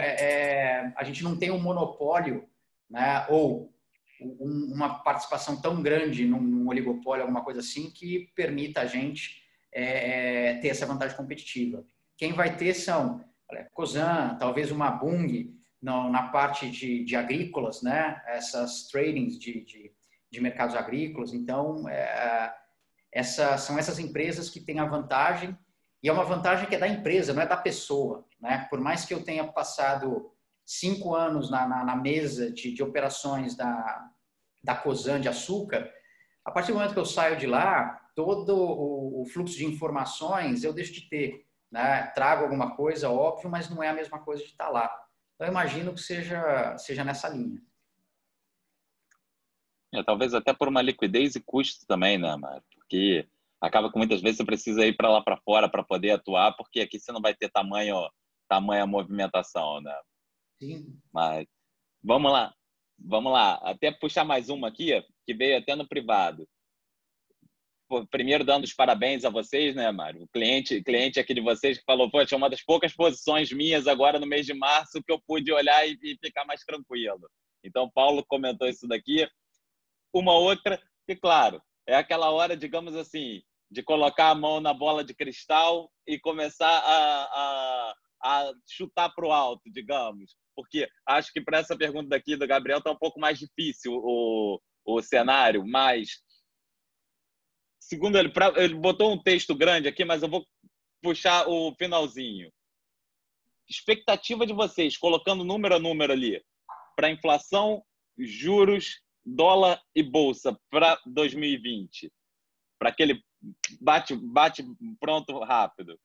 Speaker 2: a gente não tem um monopólio, né? Ou uma participação tão grande num oligopólio, alguma coisa assim, que permita a gente ter essa vantagem competitiva. Quem vai ter são Cosan, talvez uma Bunge na parte de agrícolas, né? Essas tradings de mercados agrícolas. Então, são essas empresas que têm a vantagem, e é uma vantagem que é da empresa, não é da pessoa, né? Por mais que eu tenha passado 5 anos na mesa de operações da Cosan de açúcar, a partir do momento que eu saio de lá, todo o fluxo de informações eu deixo de ter, né? Trago alguma coisa, óbvio, mas não é a mesma coisa de estar lá. Então, eu imagino que seja nessa linha.
Speaker 1: Talvez até por uma liquidez e custo também, né, Mário? Porque acaba que muitas vezes você precisa ir para lá para fora para poder atuar, porque aqui você não vai ter tamanha movimentação, né?
Speaker 2: Sim.
Speaker 1: Mas vamos lá. Vamos lá. Até puxar mais uma aqui, que veio até no privado. Primeiro, dando os parabéns a vocês, né, Mário? O cliente aqui de vocês que falou, poxa, é uma das poucas posições minhas agora no mês de março que eu pude olhar e ficar mais tranquilo. Então, Paulo comentou isso daqui. Uma outra, que, claro, é aquela hora, digamos assim, de colocar a mão na bola de cristal e começar a chutar para o alto, digamos. Porque acho que para essa pergunta daqui do Gabriel está um pouco mais difícil o cenário, mas, segundo ele botou um texto grande aqui, mas eu vou puxar o finalzinho. Expectativa de vocês, colocando número a número ali, para inflação, juros, dólar e bolsa para 2020, para aquele bate pronto rápido.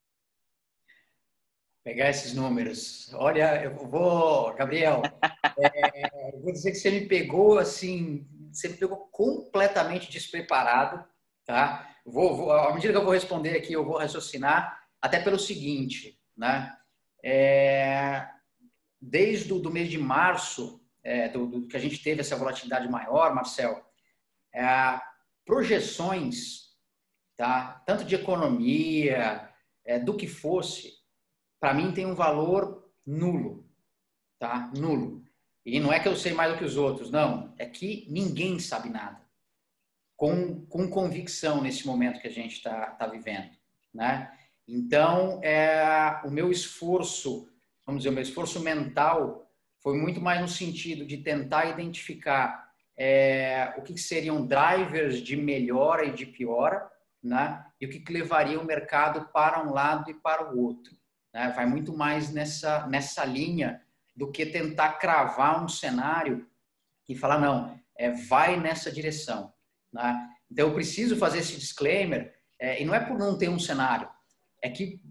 Speaker 2: Pegar esses números. Olha, Gabriel, eu vou dizer que você me pegou assim, você me pegou completamente despreparado, tá? À medida que eu vou responder aqui, eu vou raciocinar até pelo seguinte, né? Desde o mês de março, do que a gente teve essa volatilidade maior, Marcel, projeções, tá? Tanto de economia, do que fosse, para mim tem um valor nulo, tá? Nulo. E não é que eu sei mais do que os outros, não. É que ninguém sabe nada. Com convicção nesse momento que a gente tá vivendo, né? Então, o meu esforço, vamos dizer, o meu esforço mental foi muito mais no sentido de tentar identificar o que seriam drivers de melhora e de piora, né? E o que levaria o mercado para um lado e para o outro, né? Vai muito mais nessa linha do que tentar cravar um cenário e falar, não, vai nessa direção, né? Então, eu preciso fazer esse disclaimer, e não é por não ter um cenário, é que,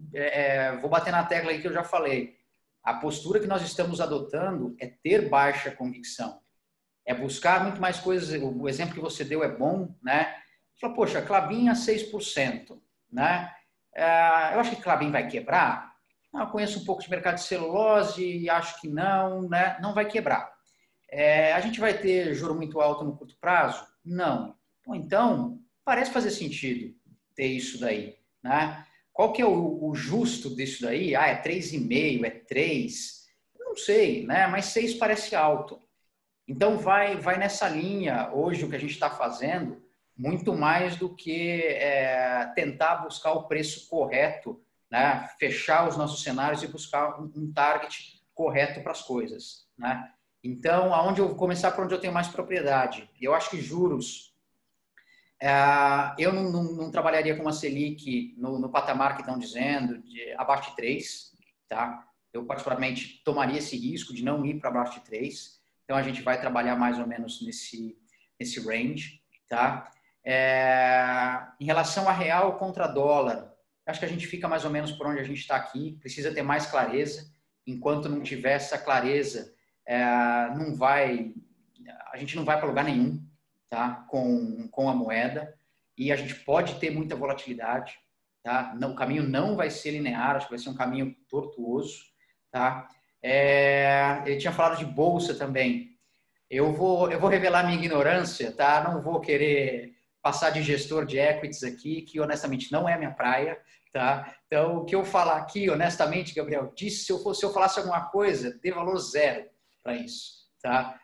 Speaker 2: vou bater na tecla aí que eu já falei, a postura que nós estamos adotando é ter baixa convicção, é buscar muito mais coisas, o exemplo que você deu é bom, né? Você fala, poxa, Klabin a 6%, né? Eu acho que Klabin vai quebrar? Eu conheço um pouco de mercado de celulose e acho que não, né? Não vai quebrar. A gente vai ter juro muito alto no curto prazo? Não. Então, parece fazer sentido ter isso daí, né? Qual que é o justo disso daí? É 3,5, é 3? Não sei, né? Mas 6 parece alto. Então, vai nessa linha, hoje, o que a gente está fazendo, muito mais do que tentar buscar o preço correto, né? Fechar os nossos cenários e buscar um target correto para as coisas, né? Então, aonde eu vou começar por onde eu tenho mais propriedade? Eu acho que juros, eu não trabalharia com uma Selic no patamar que estão dizendo, abaixo de 3, tá? Eu, particularmente, tomaria esse risco de não ir para abaixo de 3. Então, a gente vai trabalhar mais ou menos nesse range, tá? Em relação a real contra dólar, acho que a gente fica mais ou menos por onde a gente está aqui. Precisa ter mais clareza. Enquanto não tiver essa clareza, a gente não vai para lugar nenhum, tá? Com a moeda, e a gente pode ter muita volatilidade, tá? Não, o caminho não vai ser linear, acho que vai ser um caminho tortuoso, tá? Ele tinha falado de bolsa também. Eu vou revelar minha ignorância, tá? Não vou querer passar de gestor de equities aqui, que honestamente não é minha praia, tá? Então, o que eu falar aqui, honestamente, Gabriel, se eu falasse alguma coisa, dê valor zero para isso, tá?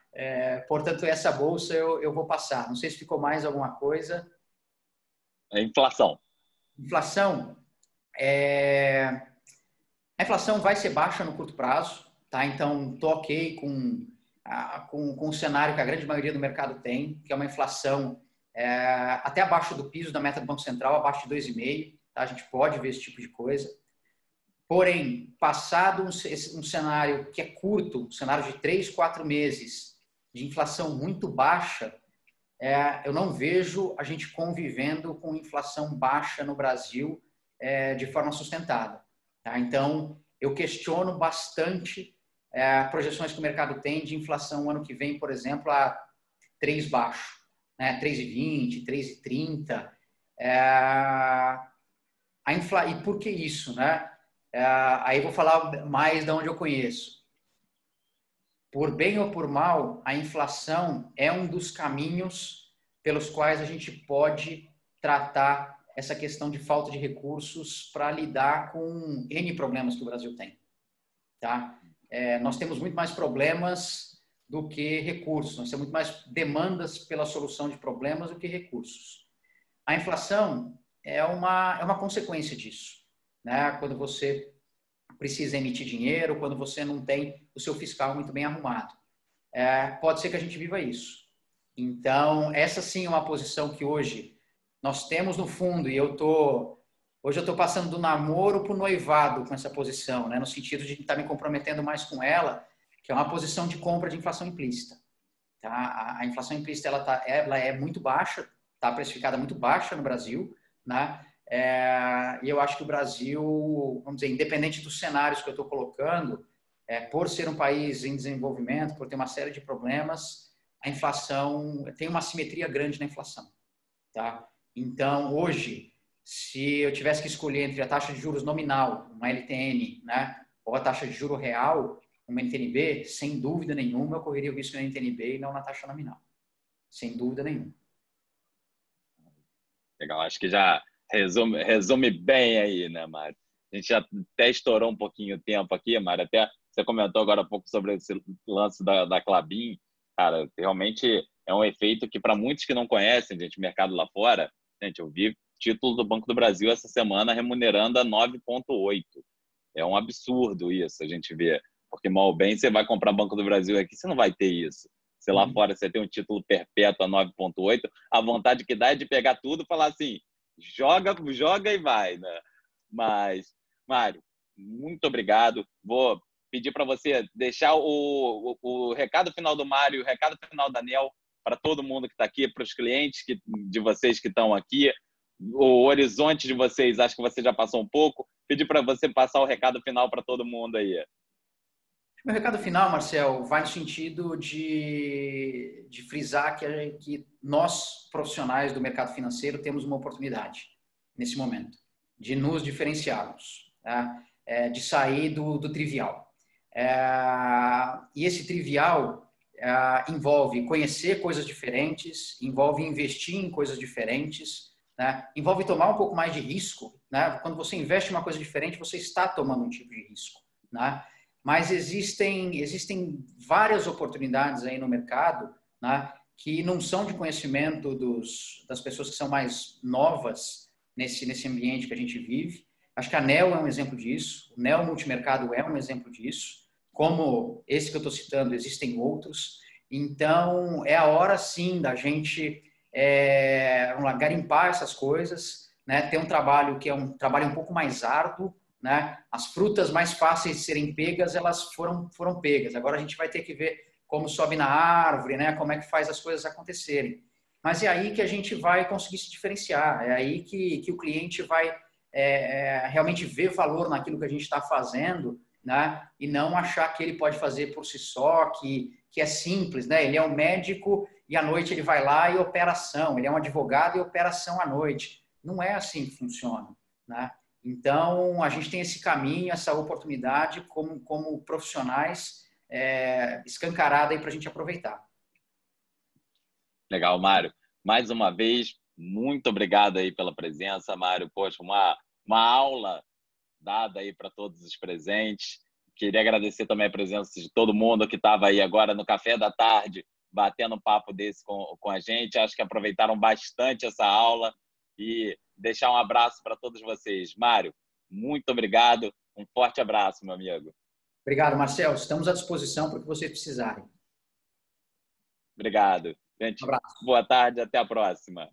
Speaker 2: Portanto, essa bolsa eu vou passar. Não sei se ficou mais alguma coisa.
Speaker 1: A inflação.
Speaker 2: Inflação. A inflação vai ser baixa no curto prazo, tá? Então, estou ok com o cenário que a grande maioria do mercado tem, que é uma inflação até abaixo do piso da meta do Banco Central, abaixo de 2,5, tá? A gente pode ver esse tipo de coisa. Porém, passado um cenário que é curto, um cenário de 3, 4 meses, de inflação muito baixa, eu não vejo a gente convivendo com inflação baixa no Brasil de forma sustentada. Tá? Então, eu questiono bastante projeções que o mercado tem de inflação ano que vem, por exemplo, a 3 baixo, né? 3,20, 3,30. E por que isso? Né? Aí eu vou falar mais de onde eu conheço. Por bem ou por mal, a inflação é um dos caminhos pelos quais a gente pode tratar essa questão de falta de recursos para lidar com N problemas que o Brasil tem. Tá? Nós temos muito mais problemas do que recursos, nós temos muito mais demandas pela solução de problemas do que recursos. A inflação é uma consequência disso. Né? Quando você precisa emitir dinheiro, quando você não tem o seu fiscal muito bem arrumado. Pode ser que a gente viva isso. Então, essa sim é uma posição que hoje nós temos no fundo, e hoje eu estou passando do namoro para o noivado com essa posição, né? No sentido de estar me comprometendo mais com ela, que é uma posição de compra de inflação implícita. Tá? A inflação implícita ela é muito baixa, está precificada muito baixa no Brasil, né? E eu acho que o Brasil, vamos dizer, independente dos cenários que eu estou colocando, por ser um país em desenvolvimento, por ter uma série de problemas, a inflação tem uma assimetria grande na inflação. Tá? Então, hoje, se eu tivesse que escolher entre a taxa de juros nominal, uma LTN, né, ou a taxa de juro real, uma NTNB, sem dúvida nenhuma, eu correria o risco na NTNB e não na taxa nominal. Sem dúvida nenhuma.
Speaker 1: Legal, acho que já resume bem aí, né, Mário? A gente já até estourou um pouquinho o tempo aqui, Mário, até você comentou agora há pouco sobre esse lance da Klabin. Cara, realmente é um efeito que, para muitos que não conhecem, gente, mercado lá fora, gente, eu vi título do Banco do Brasil essa semana remunerando a 9,8. É um absurdo isso, a gente vê. Porque, mal ou bem, você vai comprar Banco do Brasil aqui, você não vai ter isso. Se lá fora você tem um título perpétuo a 9,8, a vontade que dá é de pegar tudo e falar assim, joga e vai, né? Mas, Mário, muito obrigado. Vou pedir para você deixar o recado final do Mário, o recado final da Nel para todo mundo que está aqui, para os clientes de vocês que estão aqui, o horizonte de vocês, acho que você já passou um pouco. Pedir para você passar o recado final para todo mundo aí.
Speaker 2: Meu recado final, Marcel, vai no sentido de frisar que nós, profissionais do mercado financeiro, temos uma oportunidade nesse momento de nos diferenciarmos, tá? De sair do trivial. E esse trivial envolve conhecer coisas diferentes, envolve investir em coisas diferentes, né? Envolve tomar um pouco mais de risco, né? Quando você investe em uma coisa diferente, você está tomando um tipo de risco, né? Mas existem várias oportunidades aí no mercado, né, que não são de conhecimento das pessoas que são mais novas nesse ambiente que a gente vive. Acho que a Neo é um exemplo disso, o Neo Multimercado é um exemplo disso, como esse que eu estou citando, existem outros. Então, é a hora, sim, da gente vamos lá, garimpar essas coisas, né, ter um trabalho que é um trabalho um pouco mais árduo, né? As frutas mais fáceis de serem pegas, elas foram pegas. Agora a gente vai ter que ver como sobe na árvore, né? Como é que faz as coisas acontecerem. Mas é aí que a gente vai conseguir se diferenciar, é aí que o cliente vai realmente ver valor naquilo que a gente está fazendo, né? E não achar que ele pode fazer por si só, que é simples, né? Ele é um médico e à noite ele vai lá e opera ação, ele é um advogado e opera ação à noite. Não é assim que funciona, né? Então, a gente tem esse caminho, essa oportunidade como profissionais escancarada aí para a gente aproveitar.
Speaker 1: Legal, Mário. Mais uma vez, muito obrigado aí pela presença, Mário. Poxa, uma aula dada aí para todos os presentes. Queria agradecer também a presença de todo mundo que estava aí agora no café da tarde, batendo um papo desse com a gente. Acho que aproveitaram bastante essa aula e deixar um abraço para todos vocês. Mário, muito obrigado. Um forte abraço, meu amigo.
Speaker 2: Obrigado, Marcel. Estamos à disposição para o que vocês precisarem.
Speaker 1: Obrigado.
Speaker 2: Um
Speaker 1: Gente,
Speaker 2: abraço.
Speaker 1: boa tarde, até a próxima.